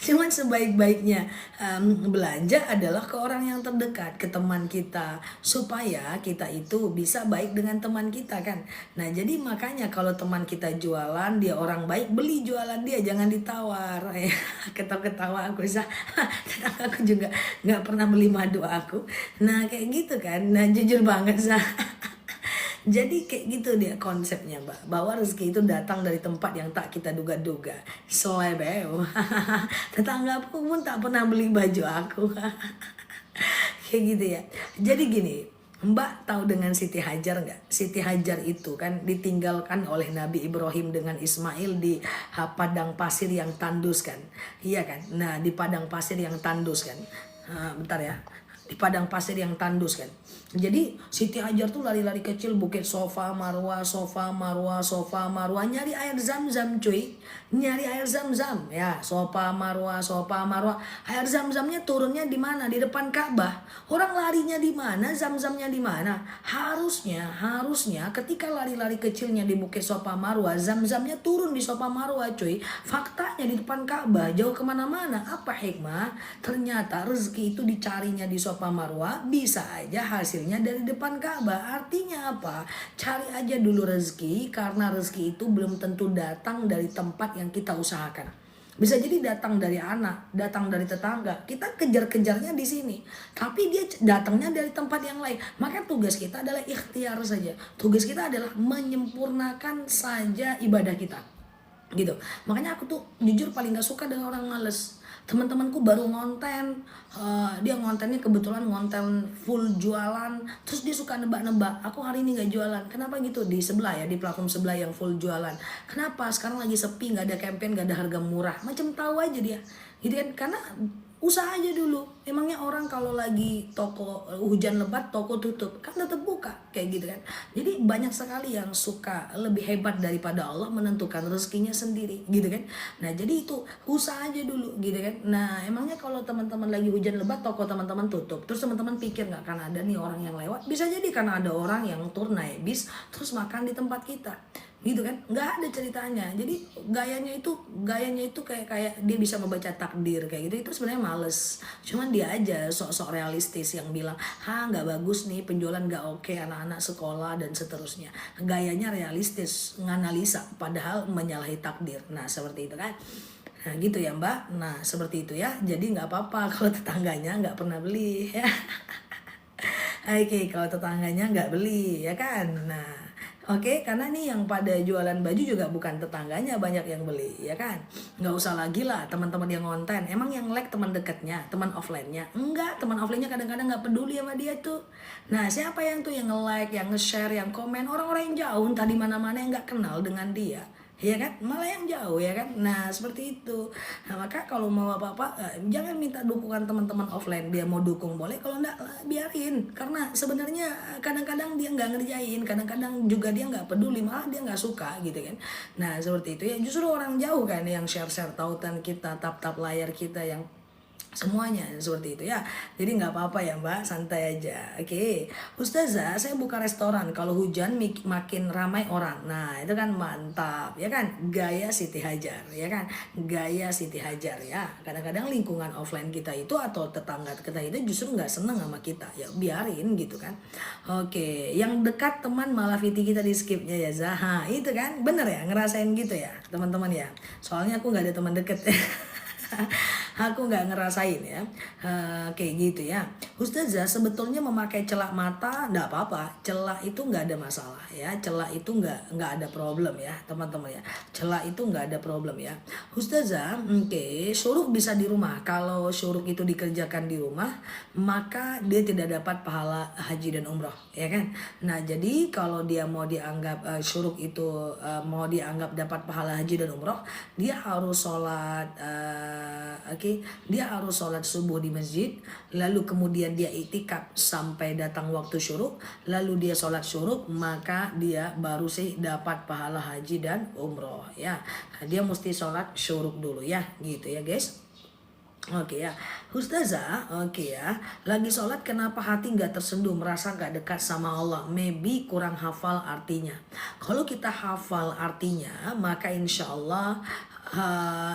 Cuman sebaik-baiknya belanja adalah ke orang yang terdekat, ke teman kita, supaya kita itu bisa baik dengan teman kita kan. Nah jadi makanya kalau teman kita jualan, dia orang baik, beli jualan dia, jangan ditawar. Ketawa-ketawa aku sah. Aku juga nggak pernah beli madu aku. Nah kayak gitu kan. Nah jujur banget sah. Jadi kayak gitu dia konsepnya Mbak, bahwa rezeki itu datang dari tempat yang tak kita duga-duga. Selebeo. Tetanggaku pun tak pernah beli baju aku. Kayak gitu ya. Jadi gini, Mbak tahu dengan Siti Hajar nggak? Siti Hajar itu kan ditinggalkan oleh Nabi Ibrahim dengan Ismail di padang pasir yang tandus kan. Iya kan? Nah di padang pasir yang tandus kan. Bentar ya. Di padang pasir yang tandus kan. Jadi Siti Hajar tuh lari-lari kecil bukit Sofa Marwa, Sofa Marwa, Sofa Marwa, nyari air zam-zam cuy. Nyari air zam-zam ya, Sofa Marwa, Sofa Marwa. Air zam-zamnya turunnya di mana? Di depan Ka'bah. Orang larinya di mana? Zam-zamnya di mana? Harusnya ketika lari-lari kecilnya di bukit Sofa Marwa, zam-zamnya turun di Sofa Marwa cuy. Faktanya di depan Ka'bah, jauh kemana-mana. Apa hikmah? Ternyata rezeki itu dicarinya di Sofa Marwa, bisa aja hasilnya dari depan Ka'bah. Artinya apa? Cari aja dulu rezeki, karena rezeki itu belum tentu datang dari tempat yang kita usahakan. Bisa jadi datang dari anak, datang dari tetangga. Kita kejar-kejarnya di sini, tapi dia datangnya dari tempat yang lain. Maka tugas kita adalah ikhtiar saja. Tugas kita adalah menyempurnakan saja ibadah kita. Gitu. Makanya aku tuh jujur paling gak suka dengan orang males. Teman-temanku baru ngonten, dia ngontennya kebetulan ngonten full jualan, terus dia suka nebak-nebak, aku hari ini nggak jualan, kenapa gitu, di sebelah ya, di platform sebelah yang full jualan, kenapa sekarang lagi sepi, nggak ada campaign, nggak ada harga murah, macam tahu aja dia, gitu kan, karena usaha aja dulu. Emangnya orang kalau lagi toko hujan lebat toko tutup kan tetap buka kayak gitu kan. Jadi banyak sekali yang suka lebih hebat daripada Allah menentukan rezekinya sendiri gitu kan. Nah jadi itu usaha aja dulu gitu kan. Nah emangnya kalau teman-teman lagi hujan lebat toko teman-teman tutup, terus teman-teman pikir nggak kan ada nih orang yang lewat? Bisa jadi karena ada orang yang tur naik bis terus makan di tempat kita gitu kan, nggak ada ceritanya. Jadi gayanya itu kayak dia bisa membaca takdir kayak gitu, itu sebenarnya males. Cuman dia aja sok-sok realistis yang bilang nggak bagus nih penjualan, nggak oke, anak-anak sekolah dan seterusnya. Gayanya realistis nganalisa padahal menyalahi takdir. Nah seperti itu kan. Nah gitu ya Mbak. Nah seperti itu ya. Jadi nggak apa-apa kalau tetangganya nggak pernah beli ya. Oke, kalau tetangganya nggak beli ya kan. Nah oke, karena nih yang pada jualan baju juga bukan tetangganya banyak yang beli, ya kan? Nggak usah lagi lah teman-teman yang ngonten. Emang yang like teman dekatnya, teman offline-nya? Enggak, teman offline-nya kadang-kadang nggak peduli sama dia tuh. Nah, siapa yang tuh yang nge-like, yang nge-share, yang komen? Orang-orang yang jauh, entah di mana-mana yang nggak kenal dengan dia. Ya kan, malah yang jauh ya kan. Nah seperti itu. Nah maka kalau mau apa-apa jangan minta dukungan teman-teman offline. Dia mau dukung boleh, kalau enggak biarin. Karena sebenarnya kadang-kadang dia nggak ngerjain, kadang-kadang juga dia nggak peduli, malah dia nggak suka gitu kan. Nah seperti itu ya, justru orang jauh kan yang share-share tautan kita, tap-tap layar kita, yang semuanya seperti itu ya. Jadi nggak apa-apa ya Mbak, santai aja. Oke, Ustazah saya buka restoran, kalau hujan makin ramai orang. Nah itu kan mantap ya kan, gaya Siti Hajar ya kan, gaya Siti Hajar ya. Kadang-kadang lingkungan offline kita itu atau tetangga kita itu justru nggak seneng sama kita, ya biarin gitu kan. Oke, yang dekat teman malah VT kita di skipnya ya Zaha, itu kan bener ya, ngerasain gitu ya teman-teman ya. Soalnya aku nggak ada teman deket. aku nggak ngerasain ya. Kayak gitu ya. Ustazah, sebetulnya memakai celak mata nggak apa-apa. Celak itu nggak ada masalah ya. Celak itu nggak ada problem ya teman-teman ya. Celak itu nggak ada problem ya. Ustazah, oke, syuruk bisa di rumah. Kalau syuruk itu dikerjakan di rumah, maka dia tidak dapat pahala haji dan umroh, ya kan? Nah, jadi kalau dia mau dianggap syuruk itu mau dianggap dapat pahala haji dan umroh, dia harus sholat, dia harus sholat subuh di masjid, lalu kemudian dia iktikaf sampai datang waktu syuruk, lalu dia sholat syuruk, maka dia baru sih dapat pahala haji dan umroh ya. Nah, dia mesti sholat syuruk dulu ya, gitu ya guys. Oke ya, Ustazah, oke ya. Lagi sholat kenapa hati nggak tersentuh, merasa nggak dekat sama Allah? Maybe kurang hafal artinya. Kalau kita hafal artinya, maka insya Allah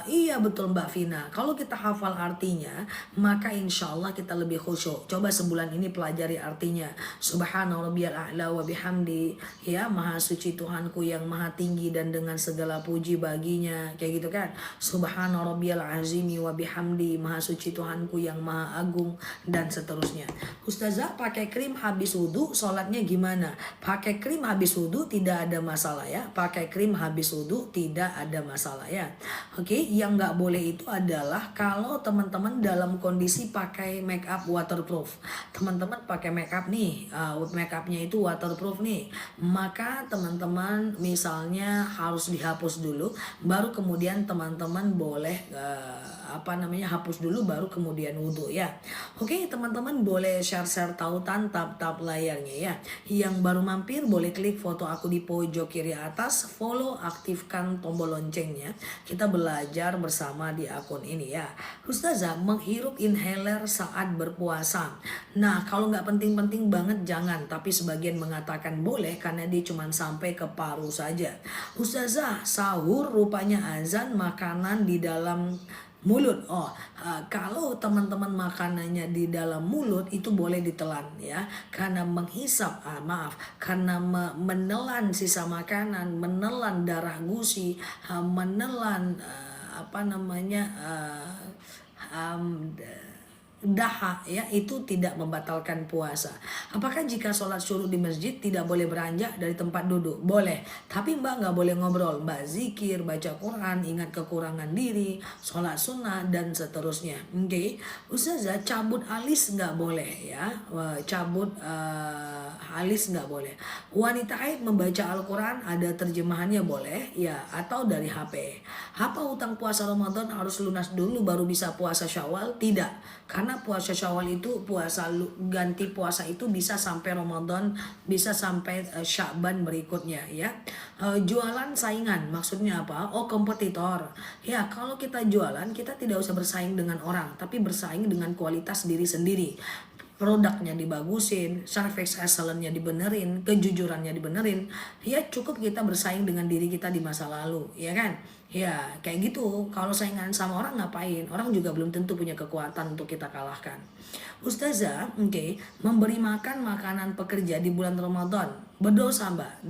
iya betul Mbak Vina. Kalau kita hafal artinya, maka insya Allah kita lebih khusyuk. Coba sebulan ini pelajari artinya. Subhana rabbiyal a'la wa bihamdi. Ya, maha suci Tuhanku yang maha tinggi dan dengan segala puji baginya. Kayak gitu kan. Subhana rabbiyal azimi wa bihamdi. Maha suci Tuhanku yang maha agung dan seterusnya. Ustazah, pakai krim habis wudhu, sholatnya gimana? Pakai krim habis wudhu tidak ada masalah ya. Pakai krim habis wudhu tidak ada masalah ya. Oke, yang nggak boleh itu adalah kalau teman-teman dalam kondisi pakai make up waterproof. Teman-teman pakai make up nih, make upnya itu waterproof nih, maka teman-teman misalnya harus dihapus dulu, baru kemudian teman-teman boleh hapus dulu baru kemudian wudhu ya. Oke, teman-teman boleh share tautan tab layarnya ya. Yang baru mampir boleh klik foto aku di pojok kiri atas, follow, aktifkan tombol loncengnya. Kita belajar bersama di akun ini ya. Ustazah, menghirup inhaler saat berpuasa. Nah, kalau nggak penting-penting banget jangan, tapi sebagian mengatakan boleh karena dia cuma sampai ke paru saja. Ustazah, sahur rupanya azan, makanan di dalam mulut. Kalau teman-teman makanannya di dalam mulut itu boleh ditelan ya, karena menghisap karena menelan sisa makanan, menelan darah gusi, menelan daha ya, itu tidak membatalkan puasa. Apakah jika sholat syuruk di masjid tidak boleh beranjak dari tempat duduk? Boleh, tapi Mbak nggak boleh ngobrol. Mbak zikir, baca Quran, ingat kekurangan diri, sholat sunnah dan seterusnya. Oke, Ustazah, cabut alis nggak boleh ya. Cabut alis nggak boleh. Wanita haid membaca Al-Quran, ada terjemahannya boleh ya, atau dari HP. Apa hutang puasa Ramadan harus lunas dulu baru bisa puasa Syawal? Tidak. Karena puasa Syawal itu ganti puasa itu bisa sampai Ramadan, bisa sampai Sya'ban berikutnya ya. Jualan saingan maksudnya apa? Kompetitor. Ya, kalau kita jualan kita tidak usah bersaing dengan orang, tapi bersaing dengan kualitas diri sendiri. Produknya dibagusin, service excellence-nya dibenerin, kejujurannya dibenerin. Ya cukup kita bersaing dengan diri kita di masa lalu, ya kan? Ya kayak gitu. Kalau saingan sama orang ngapain? Orang juga belum tentu punya kekuatan untuk kita kalahkan. Ustazah, memberi makan makanan pekerja di bulan Ramadan berdosa Mbak,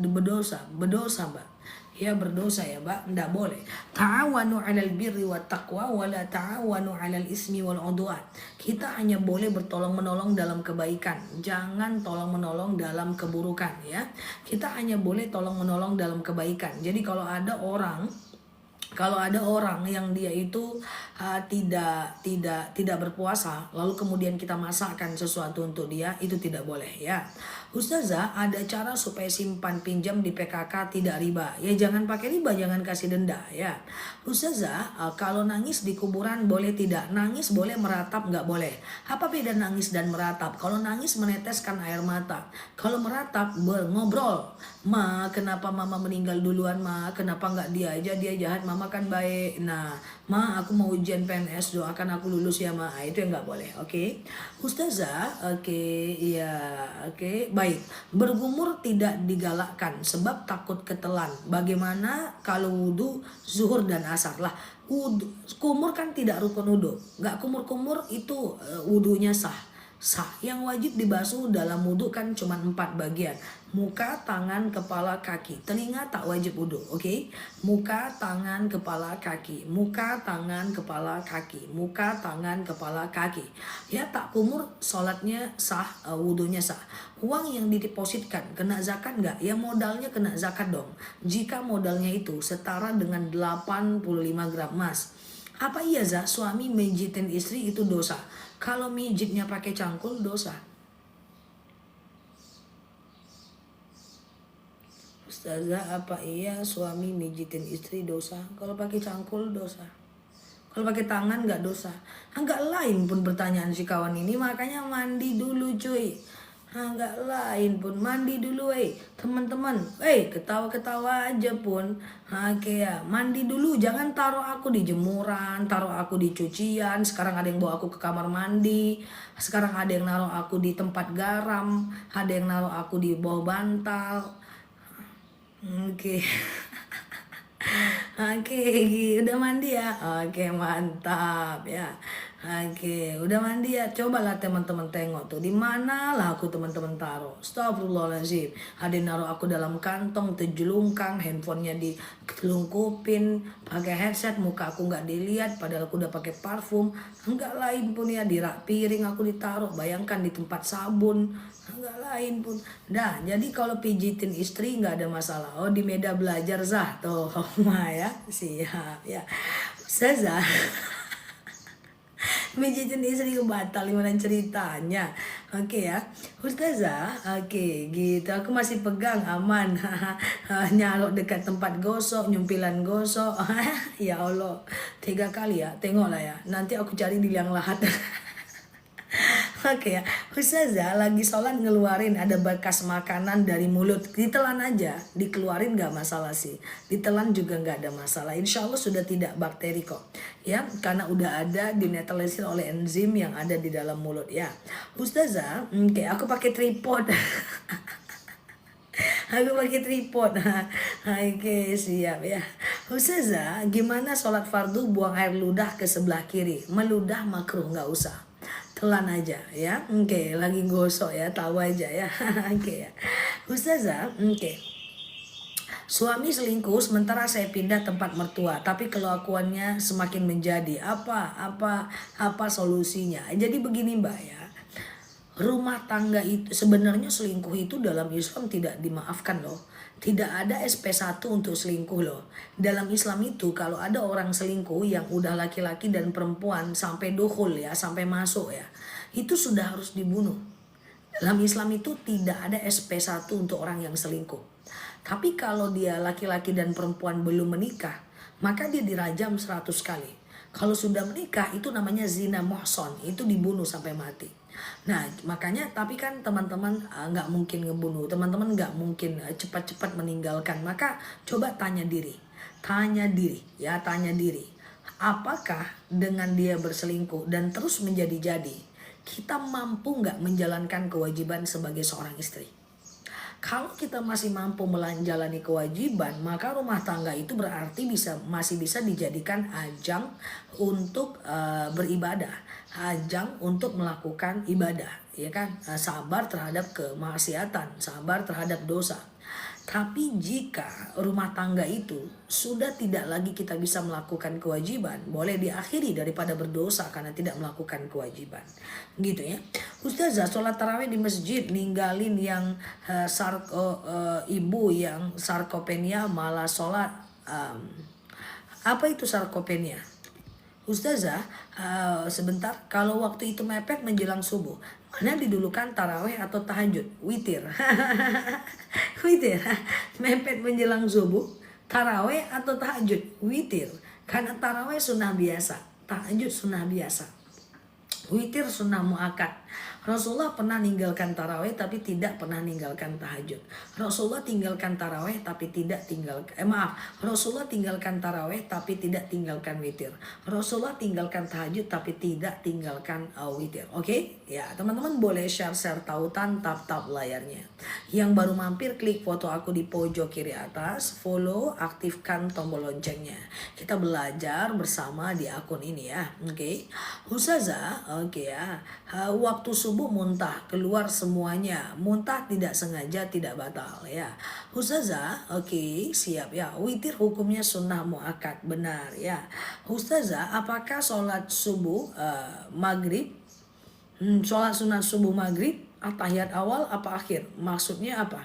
berdosa Mbak. Ya berdosa ya Mbak, enggak boleh. Ta'awanu 'alal birri wat taqwa wa la ta'awanu 'alal ismi wal 'udwan. Kita hanya boleh bertolong-menolong dalam kebaikan, jangan tolong-menolong dalam keburukan ya. Kita hanya boleh tolong-menolong dalam kebaikan. Jadi kalau ada orang yang dia itu tidak berpuasa, lalu kemudian kita masakkan sesuatu untuk dia, itu tidak boleh ya. Ustazah, ada cara supaya simpan pinjam di PKK tidak riba? Ya jangan pakai riba, jangan kasih denda ya. Ustazah, kalau nangis di kuburan boleh tidak? Nangis boleh, meratap nggak boleh. Apa beda nangis dan meratap? Kalau nangis meneteskan air mata, kalau meratap ngobrol. Ma, kenapa mama meninggal duluan ma? Kenapa nggak dia aja, dia jahat, mama kan baik. Nah, ma aku mau ujian PNS, doakan aku lulus ya ma. Itu yang nggak boleh, oke? Ustazah, baik. Bergumur tidak digalakkan sebab takut ketelan. Bagaimana kalau wudhu zuhur dan asar? Lah, kumur kan tidak rukun wudhu. Nggak kumur-kumur itu wudhunya sah. Sah. Yang wajib dibasuh dalam wudhu kan cuma 4 bagian. Muka, tangan, kepala, kaki. Telinga tak wajib wudhu, oke? Muka, tangan, kepala, kaki. Muka, tangan, kepala, kaki. Muka, tangan, kepala, kaki. Ya, tak kumur, sholatnya sah, wudhunya sah. Uang yang didepositkan kena zakat nggak? Ya modalnya kena zakat dong. Jika modalnya itu setara dengan 85 gram emas. Apa iya suami mijitin istri itu dosa? Kalau mijitnya pakai cangkul dosa. Ustazah, apa iya suami mijitin istri dosa? Kalau pakai cangkul dosa. Kalau pakai tangan nggak dosa. Agak lain pun pertanyaan si kawan ini, makanya mandi dulu cuy. Agak lain pun mandi dulu teman-teman. Ketawa-ketawa aja pun. Oke ya, mandi dulu, jangan taruh aku di jemuran, taruh aku di cucian. Sekarang ada yang bawa aku ke kamar mandi. Sekarang ada yang naruh aku di tempat garam, ada yang naruh aku di bawah bantal. Oke. Oke, udah mandi ya? Oke, mantap ya. Oke, udah mandi ya? Cobalah teman-teman tengok tuh. Di mana lah aku teman-teman taruh? Astagfirullahaladzim. Ada yang naruh aku dalam kantong, terjelungkang, handphonenya ditelungkupin, pakai headset, muka aku nggak dilihat, padahal aku udah pakai parfum. Enggak lain pun ya, di rak piring aku ditaruh. Bayangkan di tempat sabun. Enggak lain pun. Dah, jadi kalau pijitin istri nggak ada masalah. Oh, di meja belajar tuh, ya, siap ya. Ustazah, mijitin istri batal gimana ceritanya? Oke ya, Ustazah, oke gitu. Aku masih pegang aman. Nyalok dekat tempat gosok, nyumpilan gosok. Ya Allah, 3 kali ya. Tengoklah ya. Nanti aku cari di liang lahat. Oke ya, Ustazah lagi sholat ngeluarin ada bekas makanan dari mulut, ditelan aja, dikeluarin nggak masalah sih, ditelan juga nggak ada masalah, insya Allah sudah tidak bakteri kok, ya, karena udah ada dinetralisir oleh enzim yang ada di dalam mulut ya. Ustazah, oke, aku pakai tripod. Aku pakai tripod. Oke, siap ya. Ustazah, gimana sholat fardu buang air ludah ke sebelah kiri? Meludah makruh, nggak usah. Telan aja ya. Oke, lagi gosok ya, tahu aja ya. Oke ya. Ustazah, oke. Suami selingkuh sementara saya pindah tempat mertua, tapi kelakuannya semakin menjadi. Apa solusinya? Jadi begini Mbak ya. Rumah tangga itu sebenarnya selingkuh itu dalam Islam tidak dimaafkan loh. Tidak ada SP1 untuk selingkuh loh. Dalam Islam itu kalau ada orang selingkuh yang udah laki-laki dan perempuan sampai dukhul ya, sampai masuk ya, itu sudah harus dibunuh. Dalam Islam itu tidak ada SP1 untuk orang yang selingkuh. Tapi kalau dia laki-laki dan perempuan belum menikah, maka dia dirajam 100 kali. Kalau sudah menikah itu namanya zina muhson, itu dibunuh sampai mati. Nah makanya tapi kan teman-teman nggak mungkin ngebunuh, teman-teman nggak mungkin cepat-cepat meninggalkan. Maka coba tanya diri ya, tanya diri, apakah dengan dia berselingkuh dan terus menjadi-jadi, kita mampu nggak menjalankan kewajiban sebagai seorang istri? Kalau kita masih mampu menjalani kewajiban, maka rumah tangga itu berarti masih bisa dijadikan ajang untuk beribadah, ajang untuk melakukan ibadah, ya kan? Sabar terhadap kemaksiatan, sabar terhadap dosa. Tapi jika rumah tangga itu sudah tidak lagi kita bisa melakukan kewajiban, boleh diakhiri daripada berdosa karena tidak melakukan kewajiban. Gitu ya. Ustazah, sholat tarawih di masjid ninggalin yang ibu yang sarkopenia malah sholat. Apa itu sarkopenia? Ustazah, sebentar, kalau waktu itu mepet menjelang subuh, mana didulukan taraweh atau tahajud? Witir. Witir. Mepet menjelang subuh, taraweh atau tahajud? Witir. Karena taraweh sunnah biasa, tahajud sunnah biasa. Witir sunnah muakkad. Rasulullah pernah ninggalkan taraweh tapi tidak pernah ninggalkan tahajud. Rasulullah tinggalkan taraweh tapi tidak Rasulullah tinggalkan taraweh tapi tidak tinggalkan witir. Rasulullah tinggalkan tahajud tapi tidak tinggalkan witir. Oke? Ya, teman-teman boleh share tautan, tap layarnya. Yang baru mampir klik foto aku di pojok kiri atas, follow, aktifkan tombol loncengnya. Kita belajar bersama di akun ini ya. Oke. Ustazah, Oke ya. Waktu subuh muntah, keluar semuanya. Muntah tidak sengaja, tidak batal ya. Ustazah, oke, siap ya. Witir hukumnya sunnah muakkad, benar ya. Ustazah, apakah sholat subuh maghrib, sholat sunat subuh maghrib, tahiyat awal apa akhir? Maksudnya apa?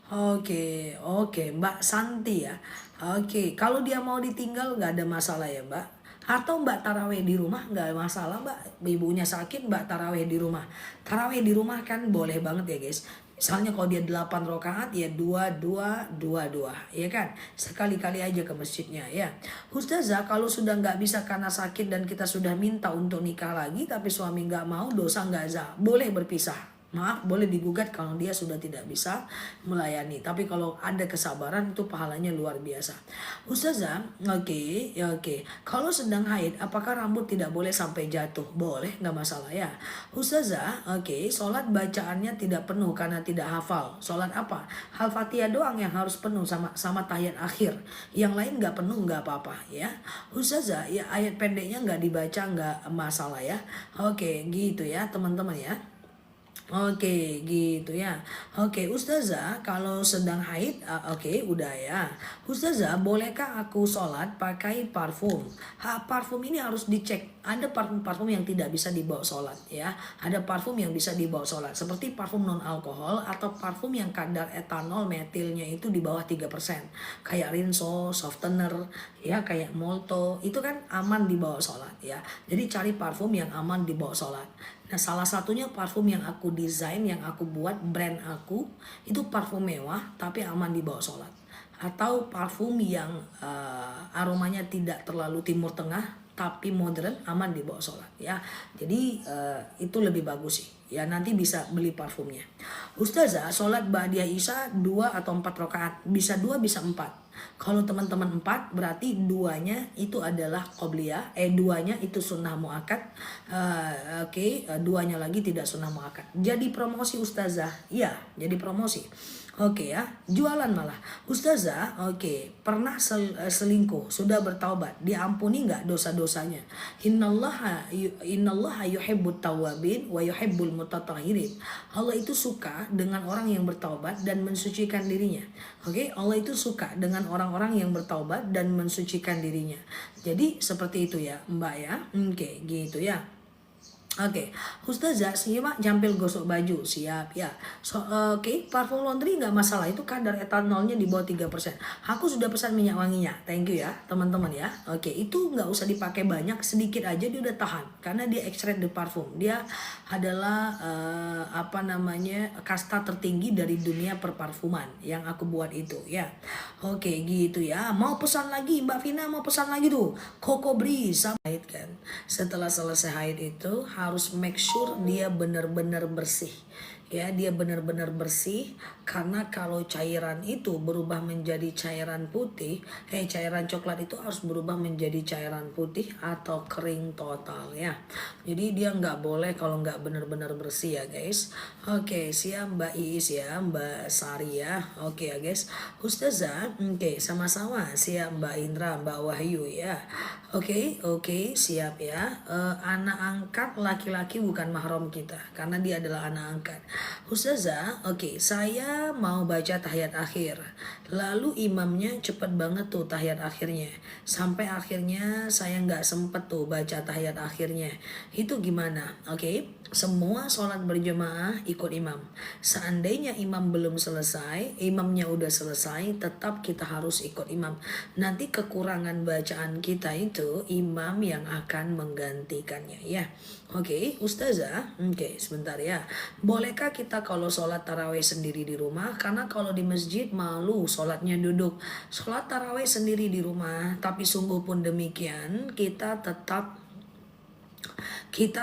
Oke, oke, Mbak Santi ya. Oke, kalau dia mau ditinggal nggak ada masalah ya Mbak. Atau Mbak taraweh di rumah nggak masalah Mbak. Ibunya sakit Mbak taraweh di rumah. Taraweh di rumah kan boleh banget ya guys. Misalnya kalau dia 8 rakaat ya 2 2 2 2 ya kan. Sekali-kali aja ke masjidnya ya. Ustazah kalau sudah nggak bisa karena sakit dan kita sudah minta untuk nikah lagi tapi suami nggak mau, dosa nggak sah. Boleh berpisah. Maaf, boleh digugat kalau dia sudah tidak bisa melayani. Tapi kalau ada kesabaran itu pahalanya luar biasa. Ustazah, oke, ya oke. Kalau sedang haid, apakah rambut tidak boleh sampai jatuh? Boleh, nggak masalah ya. Ustazah, oke, sholat bacaannya tidak penuh karena tidak hafal. Sholat apa? Al-Fatihah doang yang harus penuh sama tahiyat akhir. Yang lain nggak penuh nggak apa-apa ya. Ustazah, ya ayat pendeknya nggak dibaca nggak masalah ya. Oke, gitu ya teman-teman ya. Oke, gitu ya. Oke, Ustazah, kalau sedang haid, oke, udah ya. Ustazah, bolehkah aku sholat pakai parfum? Parfum ini harus dicek. Ada parfum-parfum yang tidak bisa dibawa sholat ya. Ada parfum yang bisa dibawa sholat. Seperti parfum non alkohol atau parfum yang kadar etanol metilnya itu di bawah 3%. Kayak Rinso, softener, ya kayak Molto. Itu kan aman dibawa sholat ya. Jadi cari parfum yang aman dibawa sholat. Nah, salah satunya parfum yang aku desain, yang aku buat, brand aku, itu parfum mewah tapi aman dibawa sholat. Atau parfum yang aromanya tidak terlalu timur tengah tapi modern, aman dibawa sholat ya. Jadi itu lebih bagus sih. Ya nanti bisa beli parfumnya. Ustazah, sholat ba'diyah isya 2 atau 4 rakaat. Bisa 2 bisa 4. Kalau teman-teman 4 berarti 2-nya itu adalah qobliyah, 2-nya itu sunnah muakkad. Oke, 2-nya lagi tidak sunnah muakkad. Jadi promosi Ustazah. Iya, jadi promosi. Oke ya, jualan malah. Ustazah, oke, pernah selingkuh, sudah bertaubat, diampuni nggak dosa-dosanya? Innallaha yuhibbut tawwabin wa yuhibbul mutatahhirin. Allah itu suka dengan orang yang bertaubat dan mensucikan dirinya. Oke, Allah itu suka dengan orang-orang yang bertaubat dan mensucikan dirinya. Jadi seperti itu ya, Mbak ya. Oke, gitu ya. Oke, Ustazah, simak jampil gosok baju, siap ya. Oke, parfum laundry nggak masalah, itu kadar etanolnya di bawah 3%. Aku sudah pesan minyak wanginya, thank you ya teman-teman ya. Oke, itu nggak usah dipakai banyak, sedikit aja dia udah tahan. Karena dia extrait de parfum, dia adalah kasta tertinggi dari dunia perparfuman yang aku buat itu ya. Oke, gitu ya. Mau pesan lagi, Mbak Vina mau pesan lagi tuh, Coco Breeze sama haid kan. Setelah selesai haid itu harus make sure dia benar-benar bersih ya, dia benar-benar bersih. Karena kalau cairan itu berubah menjadi cairan putih, cairan coklat itu harus berubah menjadi cairan putih atau kering total ya. Jadi dia nggak boleh kalau nggak benar-benar bersih ya guys. Oke, siap Mbak Iis ya, Mbak Sari ya. Oke ya guys. Ustazah, oke, sama-sama. Siap Mbak Indra, Mbak Wahyu ya. Oke, siap ya. Anak angkat laki-laki bukan mahram kita karena dia adalah anak angkat. Ustazah, oke, saya mau baca tahiyat akhir. Lalu imamnya cepet banget tuh tahiyat akhirnya. Sampai akhirnya saya nggak sempet tuh baca tahiyat akhirnya. Itu gimana? Oke, semua sholat berjemaah ikut imam. Seandainya imam belum selesai, imamnya udah selesai, tetap kita harus ikut imam. Nanti kekurangan bacaan kita itu imam yang akan menggantikannya ya. Oke, Ustazah, oke, sebentar ya. Bolehkah kita kalau sholat taraweh sendiri di rumah? Karena kalau di masjid malu sholatnya duduk. Sholat taraweh sendiri di rumah, tapi sungguh pun demikian kita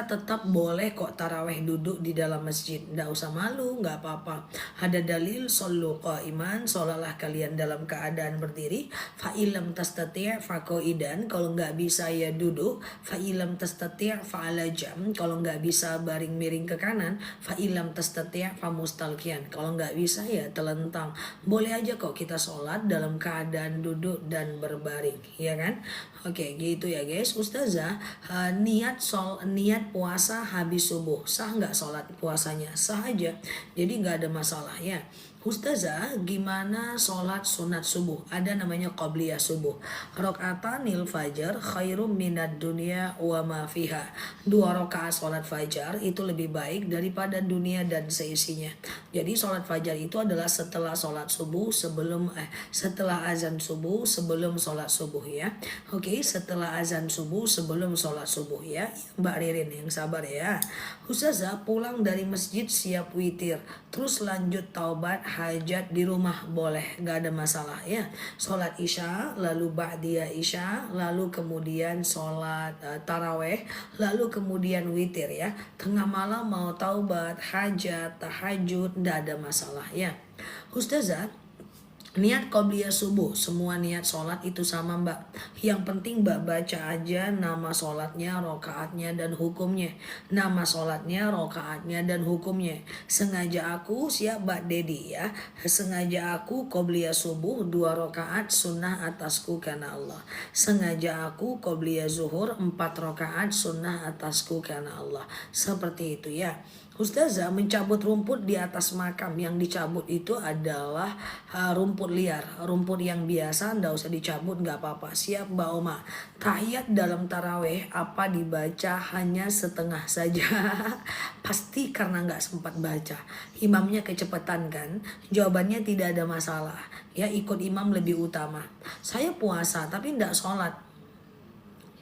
tetap boleh kok taraweh duduk di dalam masjid. Nggak usah malu, nggak apa-apa. Ada dalil, shollu qa'iman, sholalah kalian dalam keadaan berdiri. Fa'ilam tastati' faqa'idan, kalau nggak bisa ya duduk. Fa'ilam tastati' fa'ala jam, kalau nggak bisa baring miring ke kanan. Fa'ilam tastati' famustalqiyan, kalau nggak bisa ya telentang. Boleh aja kok kita sholat dalam keadaan duduk dan berbaring, ya kan? Oke, gitu ya guys. Ustazah, niat puasa habis subuh, sah nggak sholat puasanya? Sah aja, jadi nggak ada masalah ya. Ustazah, gimana sholat sunat subuh? Ada namanya qobliyah subuh. Rokaatanil fajar khairum minad dunia wa ma fiha. 2 rakaat sholat fajar itu lebih baik daripada dunia dan seisinya. Jadi sholat fajar itu adalah setelah sholat subuh, setelah azan subuh, sebelum sholat subuh ya. Oke, setelah azan subuh, sebelum sholat subuh ya. Mbak Ririn yang sabar ya. Ustazah, pulang dari masjid siap witir, terus lanjut taubat hajat di rumah boleh, gak ada masalah ya. Sholat isya, lalu ba'diyah isya, lalu kemudian sholat taraweh, lalu kemudian witir ya. Tengah malam mau taubat, hajat, tahajud, gak ada masalah ya. Ustazah, niat qobliyah subuh, semua niat sholat itu sama mbak. Yang penting mbak baca aja nama sholatnya, rokaatnya dan hukumnya. Nama sholatnya, rokaatnya dan hukumnya. Sengaja aku, siap mbak Dedi ya. Sengaja aku qobliyah subuh 2 rakaat sunnah atasku karena Allah. Sengaja aku qobliyah zuhur 4 rakaat sunnah atasku karena Allah. Seperti itu ya. Ustazah, mencabut rumput di atas makam, yang dicabut itu adalah rumput liar, rumput yang biasa, ndak usah dicabut, nggak apa-apa. Siap Mbak Oma. Tahiyat dalam taraweh apa dibaca hanya setengah saja? Pasti karena nggak sempat baca. Imamnya kecepatan kan? Jawabannya tidak ada masalah. Ya, ikut imam lebih utama. Saya puasa tapi ndak sholat.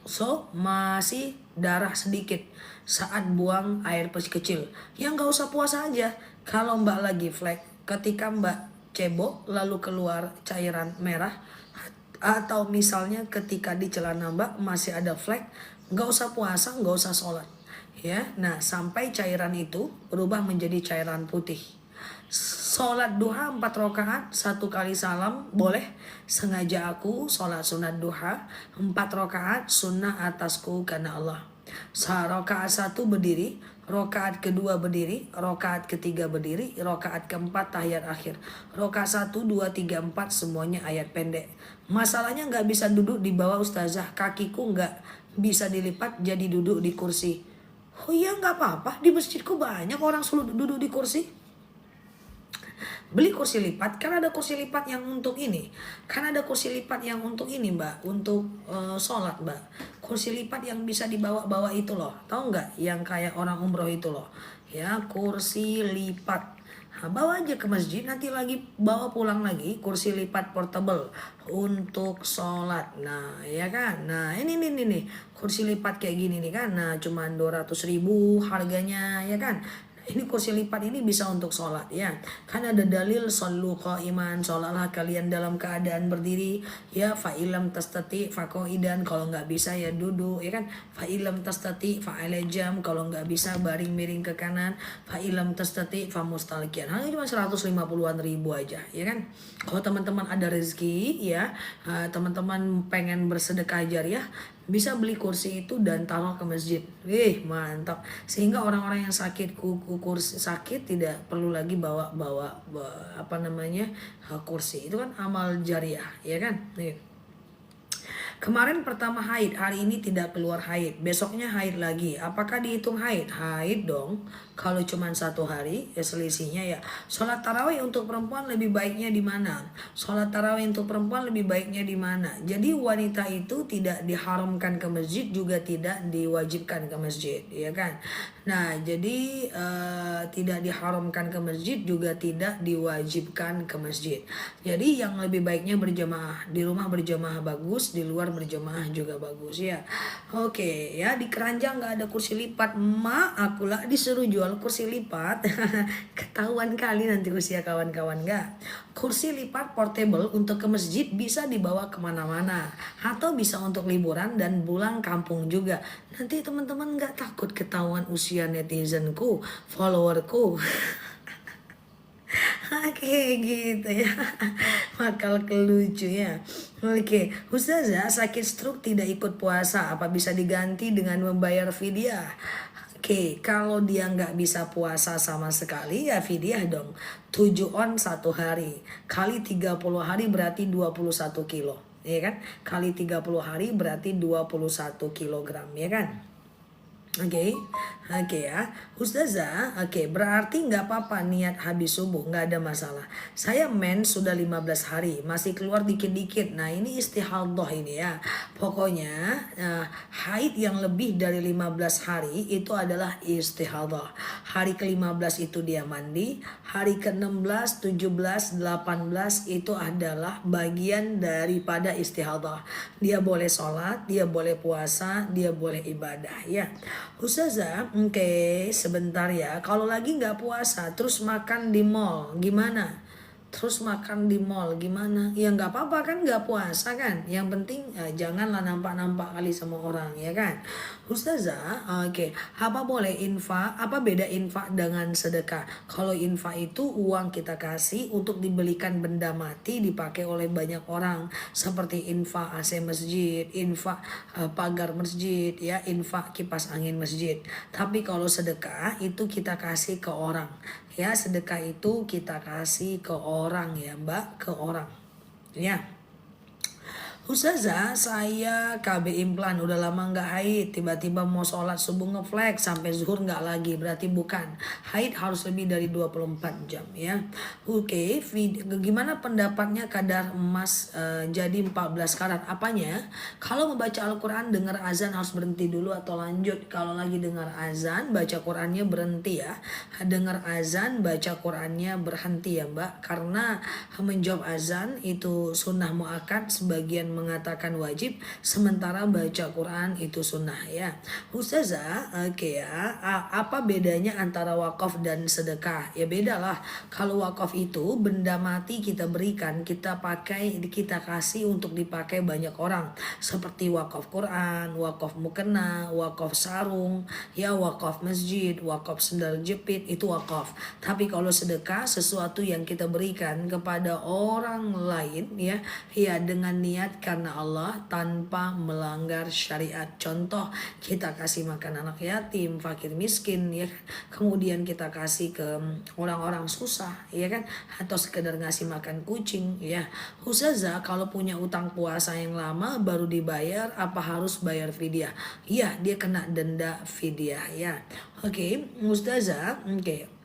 So, masih darah sedikit saat buang air kecil. Ya nggak usah puasa aja. Kalau mbak lagi flek, ketika mbak cebok lalu keluar cairan merah, atau misalnya ketika di celana mbak masih ada flek, nggak usah puasa, nggak usah sholat. Ya, nah sampai cairan itu berubah menjadi cairan putih. Sholat duha 4 rakaat 1 kali salam boleh. Sengaja aku sholat sunat duha 4 rakaat sunnah atasku karena Allah. Rakaat 1 berdiri, rakaat kedua berdiri, rakaat ketiga berdiri, rakaat keempat tahiyat akhir. Rakaat 1, 2, 3, 4 semuanya ayat pendek. Masalahnya nggak bisa duduk di bawah ustazah, kakiku nggak bisa dilipat jadi duduk di kursi. Oh iya nggak apa-apa, di masjidku banyak orang suruh duduk di kursi. Beli kursi lipat, kan ada kursi lipat yang untuk ini, kan ada kursi lipat yang untuk ini mbak, untuk sholat mbak. Kursi lipat yang bisa dibawa-bawa itu loh, tahu nggak, yang kayak orang umroh itu loh ya, kursi lipat. Nah, bawa aja ke masjid, nanti lagi bawa pulang lagi, kursi lipat portable untuk sholat. Nah ya kan, nah ini nih kursi lipat kayak gini nih kan, nah cuman 200.000 harganya ya kan. Ini kursi lipat ini bisa untuk sholat ya. Kan ada dalil shollu qa'iman, sholatlah kalian dalam keadaan berdiri ya. Fa'ilam tastati faqo'idan, kalau nggak bisa ya duduk ya kan. Fa'ilam tastati fa'ala jam, kalau nggak bisa baring miring ke kanan. Fa'ilam tastati famustalqiyan. Hanya cuma 150-an ribu aja ya kan. Kalau teman-teman ada rezeki ya, teman-teman pengen bersedekah jariyah, bisa beli kursi itu dan taruh ke masjid. Mantap. Sehingga orang-orang yang sakit kursi sakit tidak perlu lagi bawa kursi. Itu kan amal jariah, ya kan? Nih. Kemarin pertama haid, hari ini tidak keluar haid, besoknya haid lagi. Apakah dihitung haid? Haid dong. Kalau cuma 1 hari, ya selisihnya ya. Sholat tarawih untuk perempuan lebih baiknya di mana? Sholat tarawih untuk perempuan lebih baiknya di mana? Jadi wanita itu tidak diharamkan ke masjid, juga tidak diwajibkan ke masjid, ya kan? Nah, jadi tidak diharamkan ke masjid, juga tidak diwajibkan ke masjid. Jadi yang lebih baiknya berjamaah. Di rumah berjamaah bagus, di luar berjamaah juga bagus ya. Oke ya, di keranjang nggak ada kursi lipat. Aku lah disuruh jual kursi lipat. Ketahuan kali nanti usia kawan-kawan nggak. Kursi lipat portable untuk ke masjid bisa dibawa kemana-mana, atau bisa untuk liburan dan pulang kampung juga. Nanti teman-teman nggak takut ketahuan usia netizenku, followerku. Oke gitu ya. Bakal kelucu ya. Oke, Ustazah sakit stroke tidak ikut puasa, apa bisa diganti dengan membayar fidyah? Oke, kalau dia nggak bisa puasa sama sekali ya fidyah dong. 7 on 1 hari kali 30 hari berarti 21 kilo, ya kan? Kali 30 hari berarti 21 kilogram, ya kan? Oke, oke ya, Ustazah, oke, berarti nggak apa-apa niat habis subuh, nggak ada masalah. Saya sudah 15 hari, masih keluar dikit-dikit. Nah ini istihadhah ini ya. Pokoknya haid yang lebih dari 15 hari itu adalah istihadhah. Hari ke-15 itu dia mandi, hari ke-16, 17, 18 itu adalah bagian daripada istihadhah. Dia boleh sholat, dia boleh puasa, dia boleh ibadah ya. Ustazah, oke, sebentar ya. Kalau lagi nggak puasa, terus makan di mall, gimana? Terus makan di mall, gimana? Ya nggak apa-apa kan, nggak puasa kan. Yang penting janganlah nampak-nampak kali sama orang, ya kan? Ustazah, oke. Apa boleh infak? Apa beda infak dengan sedekah? Kalau infak itu uang kita kasih untuk dibelikan benda mati dipakai oleh banyak orang. Seperti infak AC masjid, infak pagar masjid, ya, infak kipas angin masjid. Tapi kalau sedekah itu kita kasih ke orang. Ya, sedekah itu kita kasih ke orang ya, Mbak, ke orang. Ya. Ustazah, saya KB implan udah lama nggak haid, tiba-tiba mau sholat subuh ngeflex sampai zuhur nggak lagi, berarti bukan. Haid harus lebih dari 24 jam ya. Oke, gimana pendapatnya kadar emas jadi 14 karat? Apanya? Kalau membaca Al-Quran dengar azan harus berhenti dulu atau lanjut? Kalau lagi dengar azan baca Qurannya berhenti ya. Dengar azan baca Qurannya berhenti ya Mbak, karena menjawab azan itu sunnah muakkad, sebagian mengatakan wajib, sementara baca Quran itu sunnah ya. Ustazah, oke ya, apa bedanya antara wakaf dan sedekah? Ya bedalah. Kalau wakaf itu benda mati kita berikan, kita pakai, kita kasih untuk dipakai banyak orang, seperti wakaf Quran, wakaf mukena, wakaf sarung, ya, wakaf masjid, wakaf sendal jepit, itu wakaf. Tapi kalau sedekah sesuatu yang kita berikan kepada orang lain ya, ya dengan niat karena Allah tanpa melanggar syariat. Contoh, kita kasih makan anak yatim, fakir miskin ya, kemudian kita kasih ke orang-orang susah ya kan, atau sekedar ngasih makan kucing ya. Ustazah, kalau punya utang puasa yang lama baru dibayar, apa harus bayar fidyah? Iya, dia kena denda fidyah ya. Oke, Ustazah, oke.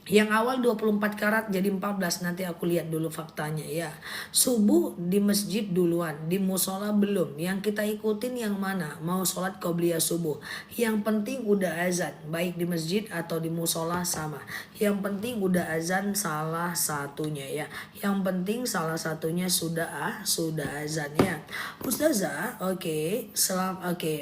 Yang awal 24 karat jadi 14, nanti aku lihat dulu faktanya ya. Subuh di masjid duluan, di musola belum. Yang kita ikutin yang mana? Mau sholat qobliyah subuh. Yang penting udah azan, baik di masjid atau di musola sama. Yang penting udah azan salah satunya ya. Yang penting salah satunya sudah azan ya. Ustazah, oke,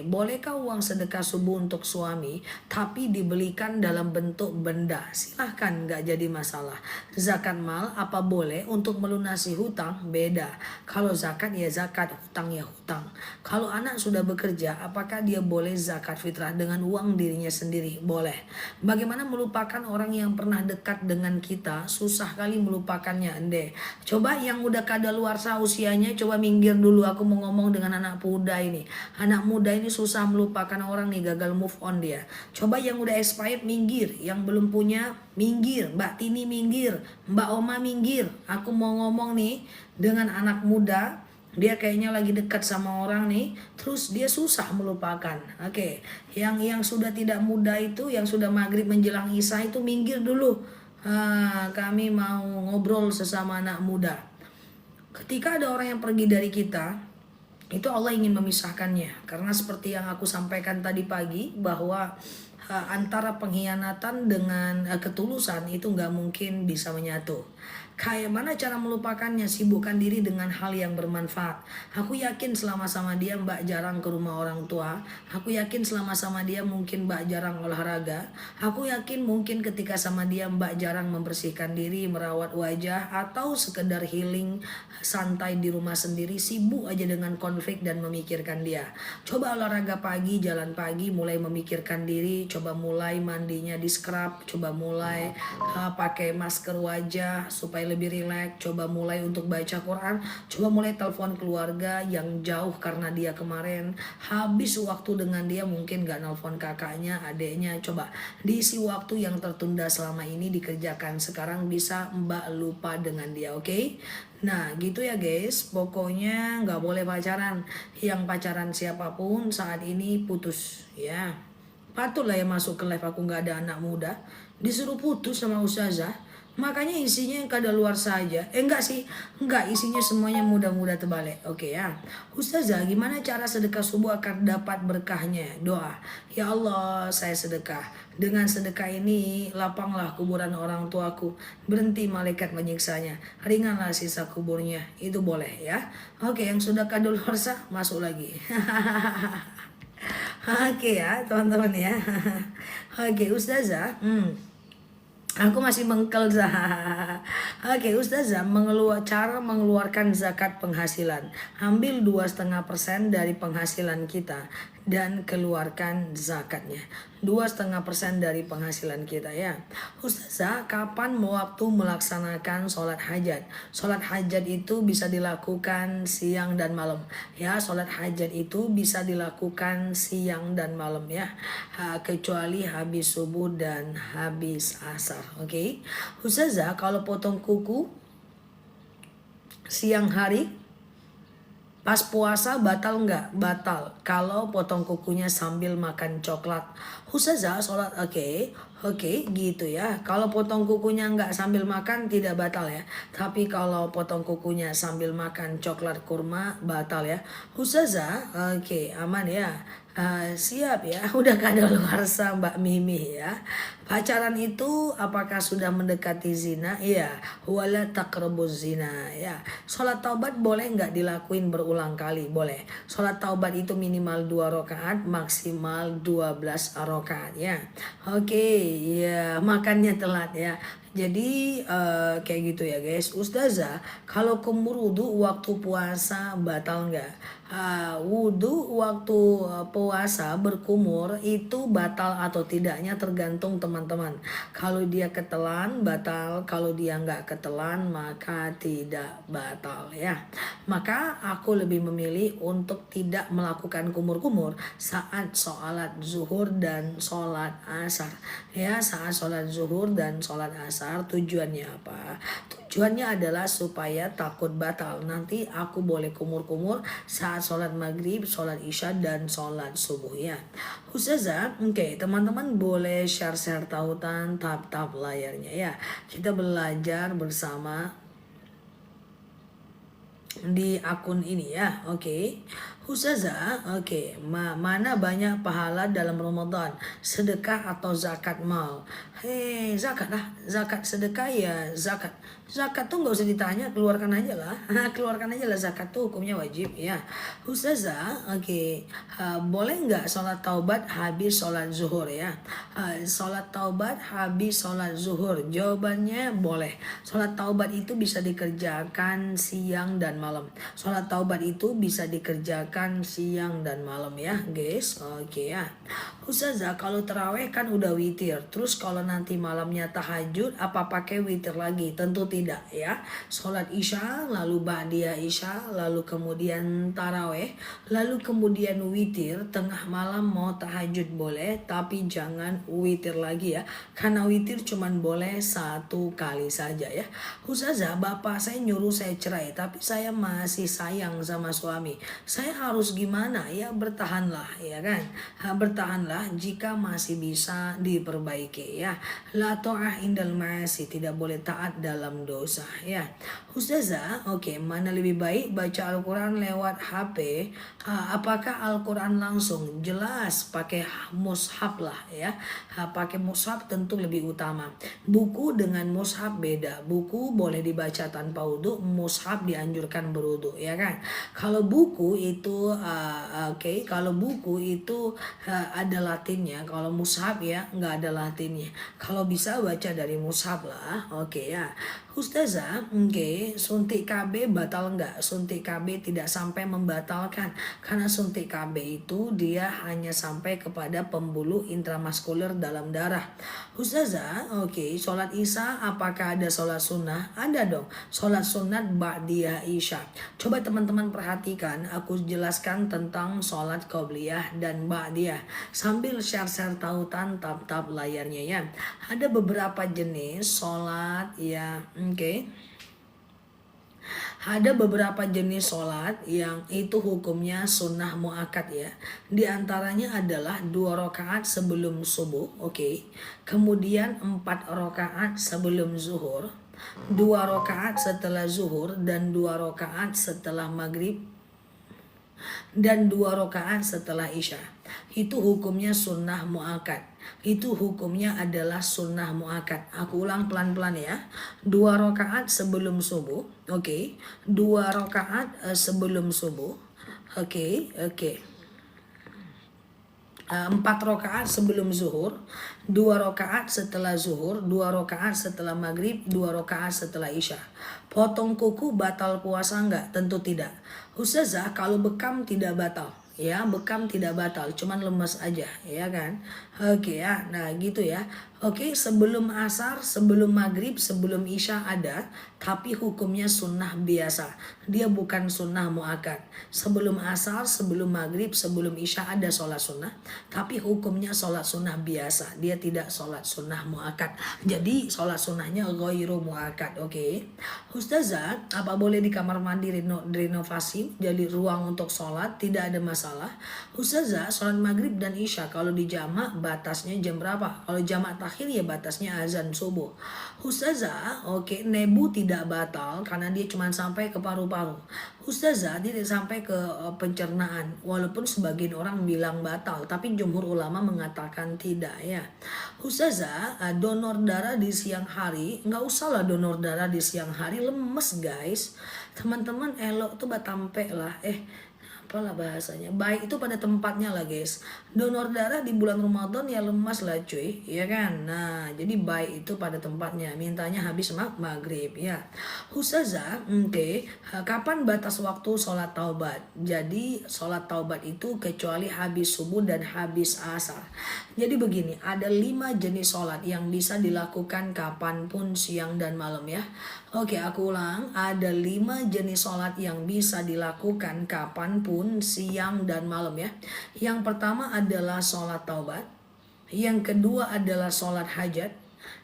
bolehkah uang sedekah subuh untuk suami tapi dibelikan dalam bentuk benda? Silahkan, nggak jadi masalah. Zakat mal apa boleh untuk melunasi hutang? Beda. Kalau zakat ya zakat, hutang ya hutang. Kalau anak sudah bekerja, apakah dia boleh zakat fitrah dengan uang dirinya sendiri? Boleh. Bagaimana melupakan orang yang pernah dekat dengan kita? Susah kali melupakannya, Ende. Coba yang udah kadaluarsa usianya, coba minggir dulu. Aku mau ngomong dengan anak muda ini. Anak muda ini susah melupakan orang nih, gagal move on dia. Coba yang udah expired minggir, yang belum punya minggir, Mbak Tini minggir, Mbak Oma minggir. Aku mau ngomong nih dengan anak muda, dia kayaknya lagi dekat sama orang nih, terus dia susah melupakan. Oke, yang sudah tidak muda itu, yang sudah maghrib menjelang isya itu minggir dulu. Kami mau ngobrol sesama anak muda. Ketika ada orang yang pergi dari kita, itu Allah ingin memisahkannya, karena seperti yang aku sampaikan tadi pagi bahwa antara pengkhianatan dengan ketulusan itu nggak mungkin bisa menyatu. Kayak mana cara melupakannya? Sibukkan diri dengan hal yang bermanfaat. Aku yakin selama sama dia Mbak jarang ke rumah orang tua. Aku yakin selama sama dia mungkin Mbak jarang olahraga. Aku yakin mungkin ketika sama dia Mbak jarang membersihkan diri, merawat wajah, atau sekedar healing santai di rumah sendiri, sibuk aja dengan konflik dan memikirkan dia. Coba olahraga pagi, jalan pagi, mulai memikirkan diri. Coba mulai mandinya di scrub. Coba mulai pakai masker wajah supaya lebih rileks. Coba mulai untuk baca Quran. Coba mulai telepon keluarga yang jauh karena dia kemarin habis waktu dengan dia, mungkin gak nelpon kakaknya, adeknya. Coba diisi waktu yang tertunda selama ini dikerjakan. Sekarang bisa Mbak lupa dengan dia, oke? Nah gitu ya guys, pokoknya gak boleh pacaran. Yang pacaran siapapun saat ini putus ya. Patutlah ya masuk ke live aku nggak ada anak muda. Disuruh putus sama ustazah. Makanya isinya yang kadaluar saja. Enggak sih. Enggak, isinya semuanya muda-muda terbalik. Oke ya. Ustazah, gimana cara sedekah subuh agar dapat berkahnya? Doa. Ya Allah, saya sedekah. Dengan sedekah ini, lapanglah kuburan orang tuaku. Berhenti malaikat menyiksanya. Ringanlah sisa kuburnya. Itu boleh ya. Oke, yang sudah kadaluar sah, masuk lagi. Oke ya, teman-teman ya. Oke, Ustazah. Aku masih mengkel Zah. Oke, Ustazah, cara mengeluarkan zakat penghasilan. Ambil 2,5% dari penghasilan kita dan keluarkan zakatnya. 2,5% dari penghasilan kita ya. Ustazah, kapan waktu melaksanakan sholat hajat? Sholat hajat itu bisa dilakukan siang dan malam ya. Sholat hajat itu bisa dilakukan siang dan malam ya. Kecuali habis subuh dan habis asar. Oke. Ustazah, kalau potong kuku siang hari pas puasa batal nggak? Batal. Kalau potong kukunya sambil makan coklat. Ustazah, sholat oke, gitu ya. Kalau potong kukunya nggak sambil makan tidak batal ya. Tapi kalau potong kukunya sambil makan coklat kurma batal ya. Ustazah, oke, aman ya. Siap ya, udah kadaluarsa Mbak Mimi ya. Pacaran itu apakah sudah mendekati zina? Iya, wala taqrabuz zina ya. Sholat taubat boleh nggak dilakuin berulang kali? Boleh. Sholat taubat itu minimal 2 rakaat, maksimal 12 rakaat ya. Oke, ya makannya telat ya. Jadi kayak gitu ya guys. Ustazah, kalau kumur wudhu waktu puasa batal nggak? Wudhu waktu puasa berkumur itu batal atau tidaknya tergantung teman-teman. Kalau dia ketelan batal, kalau dia nggak ketelan maka tidak batal ya. Maka aku lebih memilih untuk tidak melakukan kumur-kumur saat sholat zuhur dan sholat asar ya. Saat sholat zuhur dan sholat asar tujuannya apa? Tujuannya adalah supaya takut batal. Nanti aku boleh kumur-kumur saat sholat maghrib, sholat isya, dan sholat subuh ya. Ustazah, oke, teman-teman boleh share-share tautan tap-tap layarnya ya. Kita belajar bersama di akun ini ya. Oke. Ustazah, oke, mana banyak pahala dalam Ramadan? Sedekah atau zakat mal? Zakat lah, zakat sedekah ya zakat. Zakat tuh nggak usah ditanya, keluarkan aja lah. Keluarkan aja lah, zakat tuh hukumnya wajib ya. Ustazah, oke, boleh nggak sholat taubat habis sholat zuhur ya? Sholat taubat habis sholat zuhur, jawabannya boleh. Sholat taubat itu bisa dikerjakan siang dan malam. Sholat taubat itu bisa dikerjakan siang dan malam ya guys. Oke ya. Ustazah, kalau terawih kan udah witir, terus kalau nanti malamnya tahajud apa pakai witir lagi? Tentu tidak ya. Sholat isya, lalu ba'diyah isya, lalu kemudian tarawih, lalu kemudian witir. Tengah malam mau tahajud boleh, tapi jangan witir lagi ya. Karena witir cuman boleh 1 kali saja ya. Ustazah, bapak saya nyuruh saya cerai, tapi saya masih sayang sama suami. Saya harus gimana? Ya bertahanlah ya kan. Bertahanlah jika masih bisa diperbaiki ya. La ta'ah indal ma'asi, tidak boleh taat dalam dosa ya. Ustazah, oke, mana lebih baik baca Al-Quran lewat HP? Apakah Al-Quran langsung? Jelas pakai mushaf lah ya. Pakai mushaf tentu lebih utama. Buku dengan mushaf beda. Buku boleh dibaca tanpa wudhu, mushaf dianjurkan berwudhu ya kan. Kalau buku itu kalau buku itu ada latinnya, kalau mushaf ya nggak ada latinnya. Kalau bisa baca dari mushaf lah. Oke ya. Ustazah, suntik KB batal nggak? Suntik KB tidak sampai membatalkan, karena suntik KB itu dia hanya sampai kepada pembuluh intramuskuler dalam darah. Ustazah, sholat isya apakah ada sholat sunnah? Ada dong, sholat sunat ba'diyah isya. Coba teman-teman perhatikan, aku jelaskan tentang sholat qobliyah dan ba'diyah sambil share-share tautan tap-tap layarnya ya. Ada beberapa jenis sholat ya. Ada beberapa jenis sholat yang itu hukumnya sunnah muakkad ya. Di antaranya adalah 2 rakaat sebelum subuh, oke. Kemudian 4 rakaat sebelum zuhur, 2 rakaat setelah zuhur, dan 2 rakaat setelah maghrib, dan 2 rakaat setelah isya. Itu hukumnya sunnah muakkad. Itu hukumnya adalah sunnah muakkad. Aku ulang pelan-pelan ya. 2 rakaat sebelum subuh, oke. 2 rakaat sebelum subuh, oke. 4 rakaat sebelum zuhur, 2 rakaat setelah zuhur, 2 rakaat setelah maghrib, 2 rakaat setelah isya. Potong kuku batal puasa enggak? Tentu tidak. Ustazah, kalau bekam tidak batal. Ya, bekam tidak batal, cuman lemes aja, ya kan? Oke ya, nah gitu ya. Oke, sebelum asar, sebelum maghrib, sebelum isya ada, tapi hukumnya sunnah biasa. Dia bukan sunnah muakkad. Sebelum asar, sebelum maghrib, sebelum isya ada sholat sunnah, tapi hukumnya sholat sunnah biasa. Dia tidak sholat sunnah muakkad. Jadi sholat sunnahnya ghairu muakkad, oke? Ustazah, apa boleh di kamar mandi renovasi jadi ruang untuk sholat? Tidak ada masalah. Ustazah, sholat maghrib dan isya kalau di jamak batasnya jam berapa? Kalau jamak takhir ya batasnya azan subuh. Ustazah, oke, nebu tidak batal karena dia cuma sampai ke paru-paru. Ustazah, dia tidak sampai ke pencernaan. Walaupun sebagian orang bilang batal, tapi jumhur ulama mengatakan tidak ya. Ustazah, donor darah di siang hari, nggak usah lah donor darah di siang hari, lemes guys. Teman-teman elok tuh batampe lah. Apalah bahasanya, baik itu pada tempatnya lah guys. Donor darah di bulan Ramadan ya lemas lah cuy, ya kan. Nah jadi baik itu pada tempatnya, mintanya habis maghrib ya. Ustazah, oke, kapan batas waktu sholat taubat? Jadi sholat taubat itu kecuali habis subuh dan habis asar. Jadi begini, ada 5 jenis sholat yang bisa dilakukan kapanpun siang dan malam ya. Oke, aku ulang, ada 5 jenis sholat yang bisa dilakukan kapanpun siang dan malam ya. Yang pertama adalah sholat taubat, yang kedua adalah sholat hajat,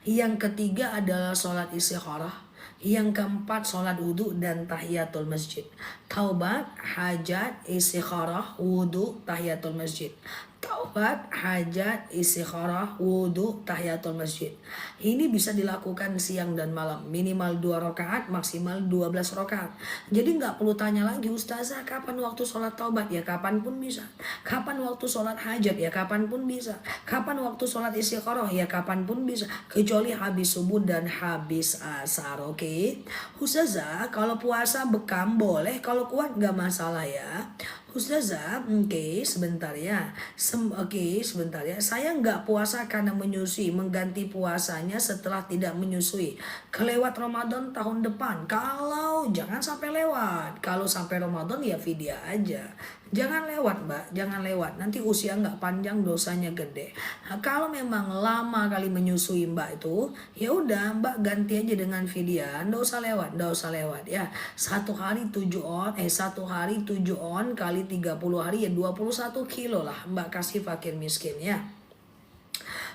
yang ketiga adalah sholat istikharah, yang keempat sholat wudhu dan tahiyatul masjid. Taubat, hajat, istikharah, wudhu, tahiyatul masjid. Taubat, hajat, istikharah, wudhu, tahiyatul masjid. Ini bisa dilakukan siang dan malam. Minimal 2 rakaat, maksimal 12 rakaat. Jadi nggak perlu tanya lagi, Ustazah kapan waktu sholat taubat? Ya kapanpun bisa. Kapan waktu sholat hajat? Ya kapanpun bisa. Kapan waktu sholat istikharah? Ya kapanpun bisa. Kecuali habis subuh dan habis asar, oke? Ustazah, kalau puasa bekam boleh, kalau kuat nggak masalah ya. Ustazah, oke, sebentar ya. Sebentar ya. Saya nggak puasa karena menyusui, mengganti puasanya setelah tidak menyusui. Kelewat Ramadan tahun depan. Kalau jangan sampai lewat. Kalau sampai Ramadan ya fidyah aja. Jangan lewat mbak, jangan lewat. Nanti usia nggak panjang, dosanya gede. Nah, kalau memang lama kali menyusui mbak itu, ya udah mbak ganti aja dengan fidyah. Nggak usah lewat, nggak usah lewat ya. 1 hari 7 on kali 30 hari ya 21 kilo lah mbak kasih fakir miskin ya.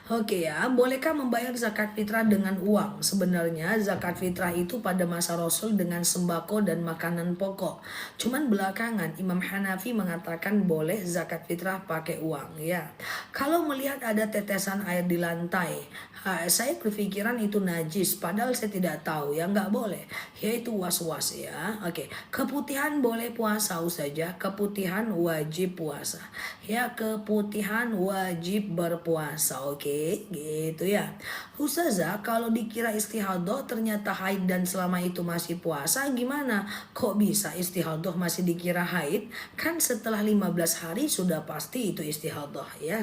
Oke ya, bolehkah membayar zakat fitrah dengan uang? Sebenarnya zakat fitrah itu pada masa Rasul dengan sembako dan makanan pokok. Cuman belakangan Imam Hanafi mengatakan boleh zakat fitrah pakai uang ya. Kalau melihat ada tetesan air di lantai, saya berpikiran itu najis, padahal saya tidak tahu ya, nggak boleh. Yaitu was-was ya. Oke, keputihan boleh puasa saja, keputihan wajib puasa. Ya, keputihan wajib berpuasa, oke, gitu ya. Ustazah, kalau dikira istihadah ternyata haid dan selama itu masih puasa gimana? Kok bisa istihadah masih dikira haid? Kan setelah 15 hari sudah pasti itu istihadah ya.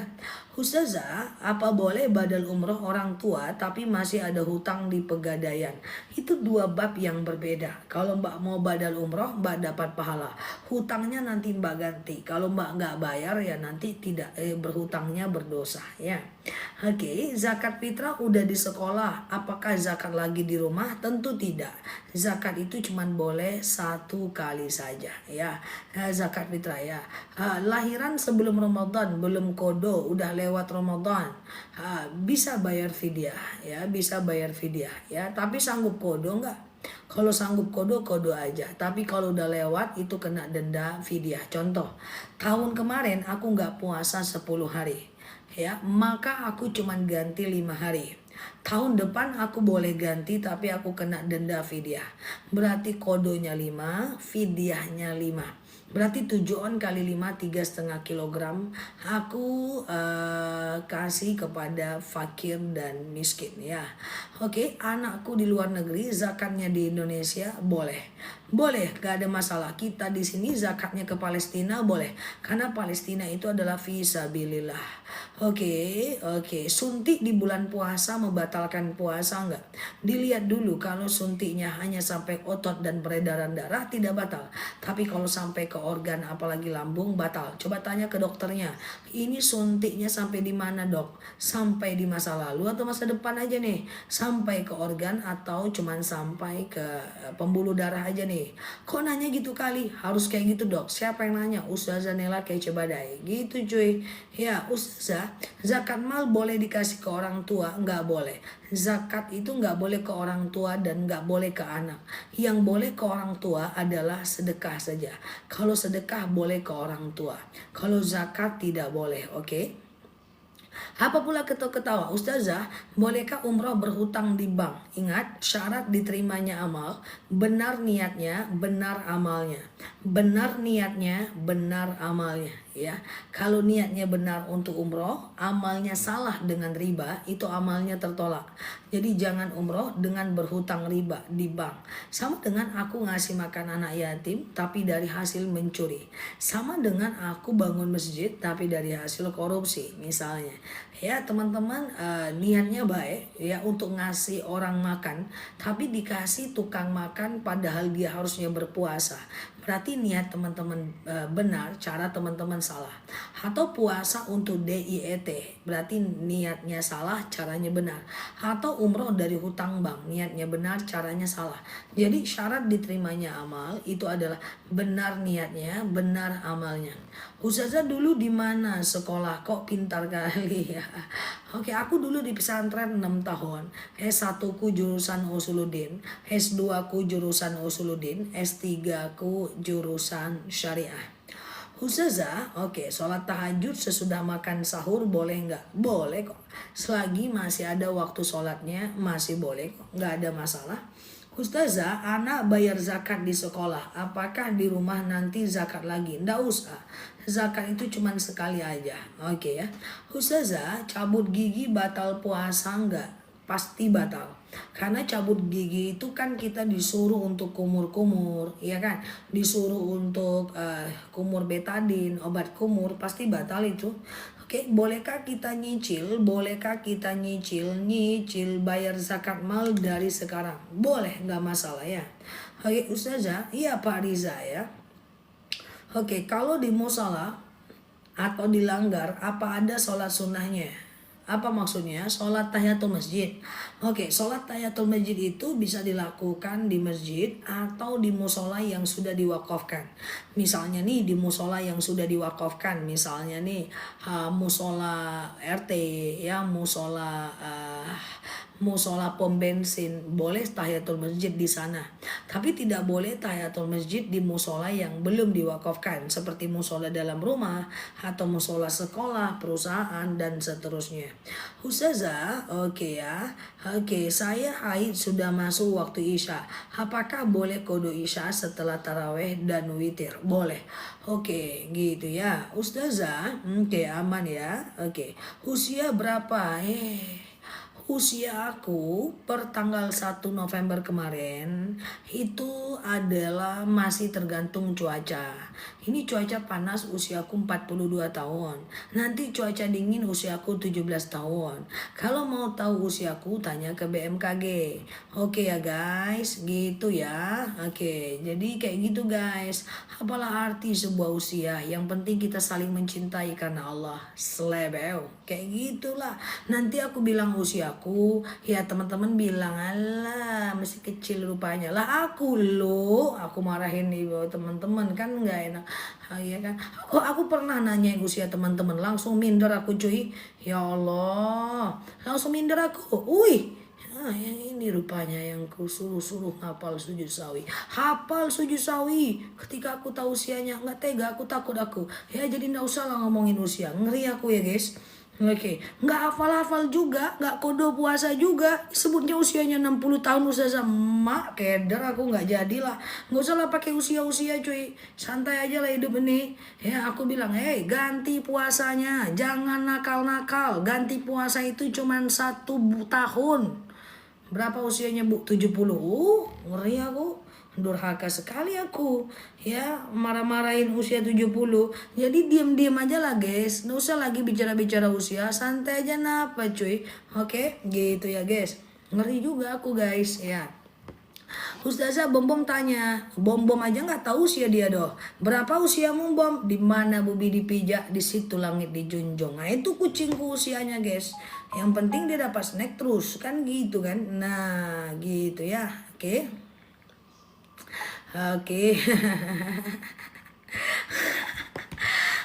Ustazah, apa boleh badal umroh orang tua tapi masih ada hutang di pegadaian? Itu 2 bab yang berbeda. Kalau mbak mau badal umroh, mbak dapat pahala. Hutangnya nanti mbak ganti. Kalau mbak nggak bayar ya nanti tidak berhutangnya berdosa ya. Oke, zakat fitrah udah di sekolah. Apakah zakat lagi di rumah? Tentu tidak. Zakat itu cuma boleh 1 kali saja ya. Zakat fitrah ya. Lahiran sebelum Ramadan, belum kodo, udah lewat Ramadan. Bisa bayar fidyah ya, bisa bayar fidyah ya. Tapi sanggup kodo nggak? Kalau sanggup kodo aja. Tapi kalau udah lewat itu kena denda fidyah. Contoh, tahun kemarin aku nggak puasa 10 hari. Ya, maka aku cuman ganti 5 hari. Tahun depan aku boleh ganti tapi aku kena denda fidyah. Berarti kodonya 5, fidyahnya 5. Berarti 7 on kali 5, 3,5 kilogram aku kasih kepada fakir dan miskin ya. Oke, anakku di luar negeri zakatnya di Indonesia boleh. Boleh, gak ada masalah. Kita di sini zakatnya ke Palestina boleh. Karena Palestina itu adalah fisabilillah. Oke. Suntik di bulan puasa membatalkan puasa enggak? Dilihat dulu, kalau suntiknya hanya sampai otot dan peredaran darah tidak batal. Tapi kalau sampai ke organ apalagi lambung batal. Coba tanya ke dokternya. Ini suntiknya sampai di mana, Dok? Sampai di masa lalu atau masa depan aja nih? Sampai ke organ atau cuman sampai ke pembuluh darah aja nih? Kok nanya gitu kali? Harus kayak gitu, Dok. Siapa yang nanya? Ustazah Nela Kece Badai. Gitu cuy. Ya, Ustazah, zakat mal boleh dikasih ke orang tua? Nggak boleh. Zakat itu nggak boleh ke orang tua dan nggak boleh ke anak. Yang boleh ke orang tua adalah sedekah saja. Kalau sedekah boleh ke orang tua. Kalau zakat tidak boleh, oke? Apa pula ketawa? Ustazah, bolehkah umroh berhutang di bank? Ingat, syarat diterimanya amal, benar niatnya, benar amalnya. Benar niatnya, benar amalnya. Ya, kalau niatnya benar untuk umroh, amalnya salah dengan riba, itu amalnya tertolak. Jadi jangan umroh dengan berhutang riba di bank. Sama dengan aku ngasih makan anak yatim, tapi dari hasil mencuri. Sama dengan aku bangun masjid, tapi dari hasil korupsi, misalnya. Ya teman-teman, niatnya baik ya untuk ngasih orang makan, tapi dikasih tukang makan padahal dia harusnya berpuasa. Berarti niat teman-teman benar, cara teman-teman salah. Atau puasa untuk DIET, berarti niatnya salah, caranya benar. Atau umroh dari hutang bank, niatnya benar, caranya salah. Jadi syarat diterimanya amal itu adalah benar niatnya, benar amalnya. Ustazah dulu di mana sekolah? Kok pintar kali ya? Oke, aku dulu di pesantren 6 tahun. S1 ku jurusan Usuluddin, S2 ku jurusan Usuluddin, S3 ku jurusan Syariah. Ustazah, oke, sholat tahajud sesudah makan sahur boleh nggak? Boleh kok. Selagi masih ada waktu sholatnya, masih boleh kok. Nggak ada masalah. Ustazah, anak bayar zakat di sekolah. Apakah di rumah nanti zakat lagi? Nggak usah. Zakat itu cuma sekali aja. Oke ya. Ustazah, cabut gigi batal puasa nggak? Pasti batal. Karena cabut gigi itu kan kita disuruh untuk kumur-kumur, ya kan? Disuruh untuk kumur betadin, obat kumur, pasti batal itu. Oke, bolehkah kita nyicil? Bolehkah kita nyicil bayar zakat mal dari sekarang? Boleh, nggak masalah ya. Oke, Ustazah, iya Pak Riza ya. Oke, kalau di musola atau dilanggar, apa ada sholat sunnahnya? Apa maksudnya? Sholat tahiyatul masjid. Oke, sholat tahiyatul masjid itu bisa dilakukan di masjid atau di musola yang sudah diwakafkan. Misalnya nih di musola yang sudah diwakafkan, misalnya nih musola RT ya, musola pom bensin, boleh tahiyatul masjid di sana. Tapi tidak boleh tahiyatul masjid di musola yang belum diwakafkan, seperti musola dalam rumah atau musola sekolah, perusahaan dan seterusnya. Ustazah, oke ya. Oke, saya haid sudah masuk waktu Isya. Apakah boleh qada Isya setelah taraweh dan witir? Boleh. Oke, gitu ya. Ustazah, oke aman ya. Oke. Usia berapa? Usia aku per tanggal 1 November kemarin itu adalah masih tergantung cuaca. Ini cuaca panas usiaku 42 tahun. Nanti cuaca dingin usiaku 17 tahun. Kalau mau tahu usiaku tanya ke BMKG. Oke ya guys, gitu ya. Oke, jadi kayak gitu guys. Apalah arti sebuah usia? Yang penting kita saling mencintai karena Allah. Slebeo. Kayak gitulah. Nanti aku bilang usiaku, ya teman-teman bilang alah masih kecil rupanya. Lah aku marahin ibu teman-teman kan nggak enak. Ya kan? Aku pernah nanya usia teman-teman, langsung minder aku cuy. Ya Allah, langsung minder aku. Wih, Yang ini rupanya yang ku suruh hafal sujud sawi. Hafal sujud sawi. Ketika aku tahu usianya, nggak tega, aku takut aku. Ya jadi nggak usah lah ngomongin usia. Ngeri aku ya guys. Oke, nggak hafal-hafal juga, nggak kodo puasa juga. Sebutnya usianya 60 tahun ustazah. Mak, keder aku nggak jadilah. Nggak usah lah pakai usia-usia cuy. Santai aja lah hidup ini. Ya aku bilang, ganti puasanya. Jangan nakal-nakal. Ganti puasa itu cuma 1 tahun. Berapa usianya bu? 70. Ngeri aku. Durhaka sekali aku. Ya, marah-marahin usia 70. Jadi diam-diam aja lah guys. Nggak usah lagi bicara-bicara usia. Santai aja napa cuy. Oke, gitu ya guys. Ngeri juga aku guys ya. Ustazah Bom tanya, Bom aja nggak tahu usia dia doh. Berapa usiamu Bom? Di mana bumi dipijak, di situ langit dijunjung. Nah itu kucingku usianya guys. Yang penting dia dapat snack terus kan gitu kan. Nah gitu ya. Oke. Oke.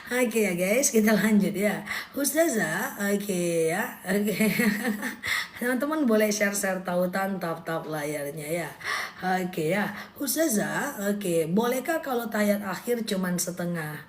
Oke ya guys, kita lanjut ya. Ustazah, oke ya. Oke. Teman-teman boleh share-share tautan tap-tap layarnya ya. Oke ya. Ustazah, oke. Bolehkah kalau tahiyat akhir cuman setengah?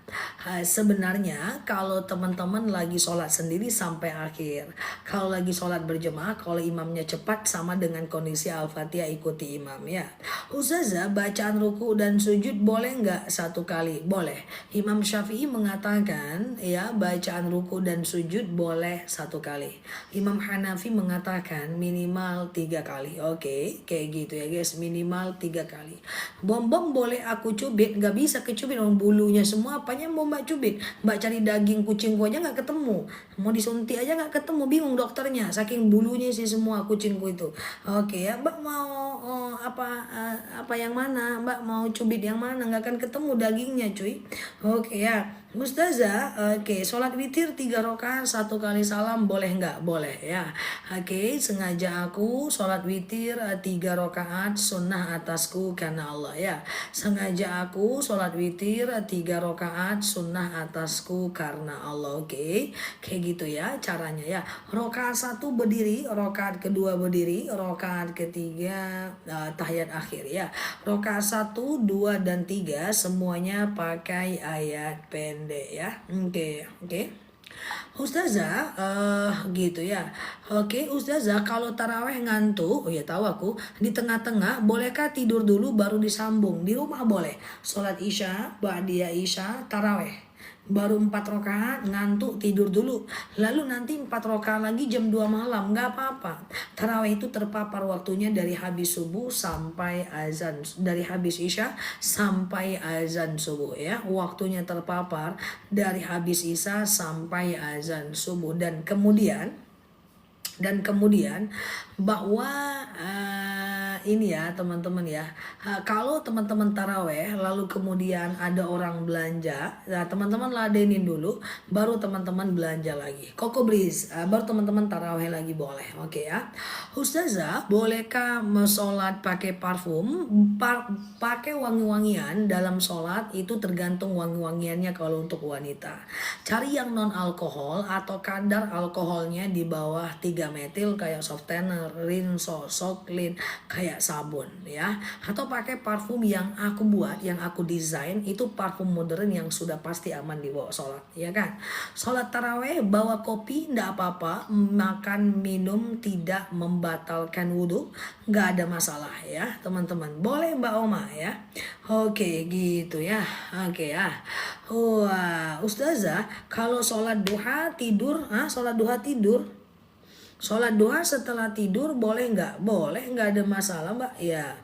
Sebenarnya kalau teman-teman lagi sholat sendiri sampai akhir. Kalau lagi sholat berjemaah, kalau imamnya cepat sama dengan kondisi Al-Fatihah ikuti imam ya. Ustazah, bacaan ruku dan sujud boleh nggak 1 kali? Boleh. Imam Syafi'i mengatakan ya bacaan ruku dan sujud boleh 1 kali. Imam Hanafi mengatakan minimal 3 kali. Oke, kayak gitu ya guys, minimal 3 kali. Bom boleh aku cubit? Nggak bisa kecubit, orang bulunya semua. Apanya mau mbak cubit? Mbak cari daging kucingku aja nggak ketemu. Mau disuntik aja nggak ketemu, bingung dokternya. Saking bulunya sih semua kucingku itu. Oke ya, mbak mau apa yang mana? Mbak mau cubit yang mana? Nggak akan ketemu dagingnya cuy. Oke ya. Ustazah, oke, sholat witir 3 rakaat 1 kali salam boleh nggak? Boleh ya. Oke, sengaja aku sholat witir 3 rakaat sunnah atasku karena Allah ya. Sengaja aku sholat witir 3 rakaat sunnah atasku karena Allah. Oke, kayak gitu ya caranya ya. Rakaat 1 berdiri, rakaat kedua berdiri, rakaat ketiga tahiyat akhir ya. Rakaat 1, 2 dan 3 semuanya pakai ayat pendek ya. Oke. Ustazah, gitu ya. Oke, Ustazah, kalau taraweh ngantuk, oh ya tahu aku, di tengah-tengah, bolehkah tidur dulu baru disambung? Di rumah boleh. Sholat isya, ba'diyah isya, taraweh. Baru 4 rakaat ngantuk tidur dulu. Lalu nanti 4 rakaat lagi jam 2 malam, nggak apa-apa. Tarawih itu terpapar waktunya dari habis subuh sampai azan, dari habis isya sampai azan subuh ya. Waktunya terpapar dari habis isya sampai azan subuh dan kemudian bahwa ini ya teman-teman ya, kalau teman-teman taraweh lalu kemudian ada orang belanja, nah teman-teman ladenin dulu baru teman-teman belanja lagi. Koko Breeze, baru teman-teman taraweh lagi boleh. Oke ya. Ustazah, bolehkah sholat pakai parfum? Pakai wangi-wangian dalam sholat itu tergantung wangi-wangiannya. Kalau untuk wanita cari yang non alkohol atau kadar alkoholnya di bawah 3 metil kayak softener, rinso, soklin, kayak sabun ya. Atau pakai parfum yang aku buat, yang aku desain, itu parfum modern yang sudah pasti aman dibawa sholat ya kan. Sholat taraweh bawa kopi ndak apa-apa, makan minum tidak membatalkan wudhu, nggak ada masalah ya teman-teman. Boleh Mbak Oma ya. Oke gitu ya. Oke ya. Wah Ustazah, kalau sholat duha tidur, sholat duha setelah tidur boleh nggak? Boleh, nggak ada masalah mbak ya.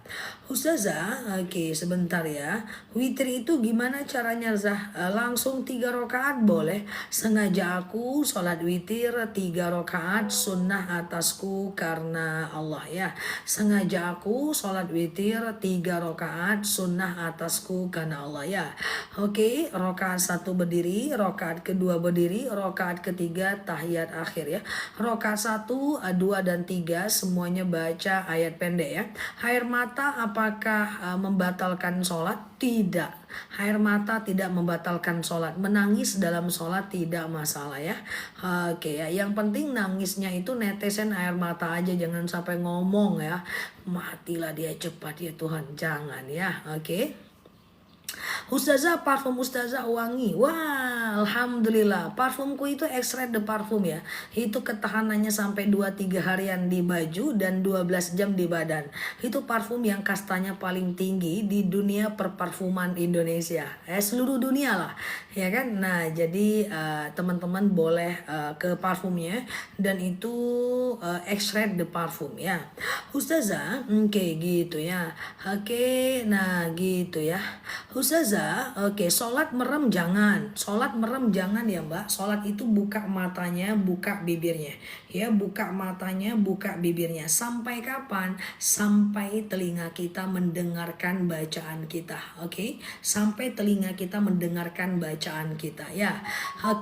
Ustazah, oke sebentar ya. Witir itu gimana caranya Zah? Langsung 3 rakaat boleh. Sengaja aku sholat witir 3 rakaat sunnah atasku karena Allah ya. Sengaja aku sholat witir 3 rakaat sunnah atasku karena Allah ya. Oke, rakaat 1 berdiri, rakaat kedua berdiri, rakaat ketiga tahiyat akhir ya. Rakaat 1 1, 2 dan 3 semuanya baca ayat pendek ya. Air mata apakah membatalkan sholat? Tidak. Air mata tidak membatalkan sholat. Menangis dalam sholat tidak masalah ya. Oke ya, yang penting nangisnya itu netesin air mata aja, jangan sampai ngomong ya. Matilah dia cepat ya Tuhan, jangan ya. Oke. Ustazah, parfum Ustazah wangi. Wah, alhamdulillah. Parfumku itu extrait de parfum ya. Itu ketahanannya sampai 2-3 harian di baju dan 12 jam di badan. Itu parfum yang kastanya paling tinggi di dunia perparfuman Indonesia. Seluruh dunia lah. Ya kan? Nah, jadi teman-teman boleh ke parfumnya, dan itu extrait de parfum ya. Ustazah, oke gitu ya. Oke, nah gitu ya. Ustazah, oke, sholat merem jangan. Sholat merem jangan ya Mbak. Sholat itu buka matanya, buka bibirnya. Ya, buka matanya, buka bibirnya. Sampai kapan? Sampai telinga kita mendengarkan bacaan kita. Oke, sampai telinga kita mendengarkan bacaan kita ya. Oke.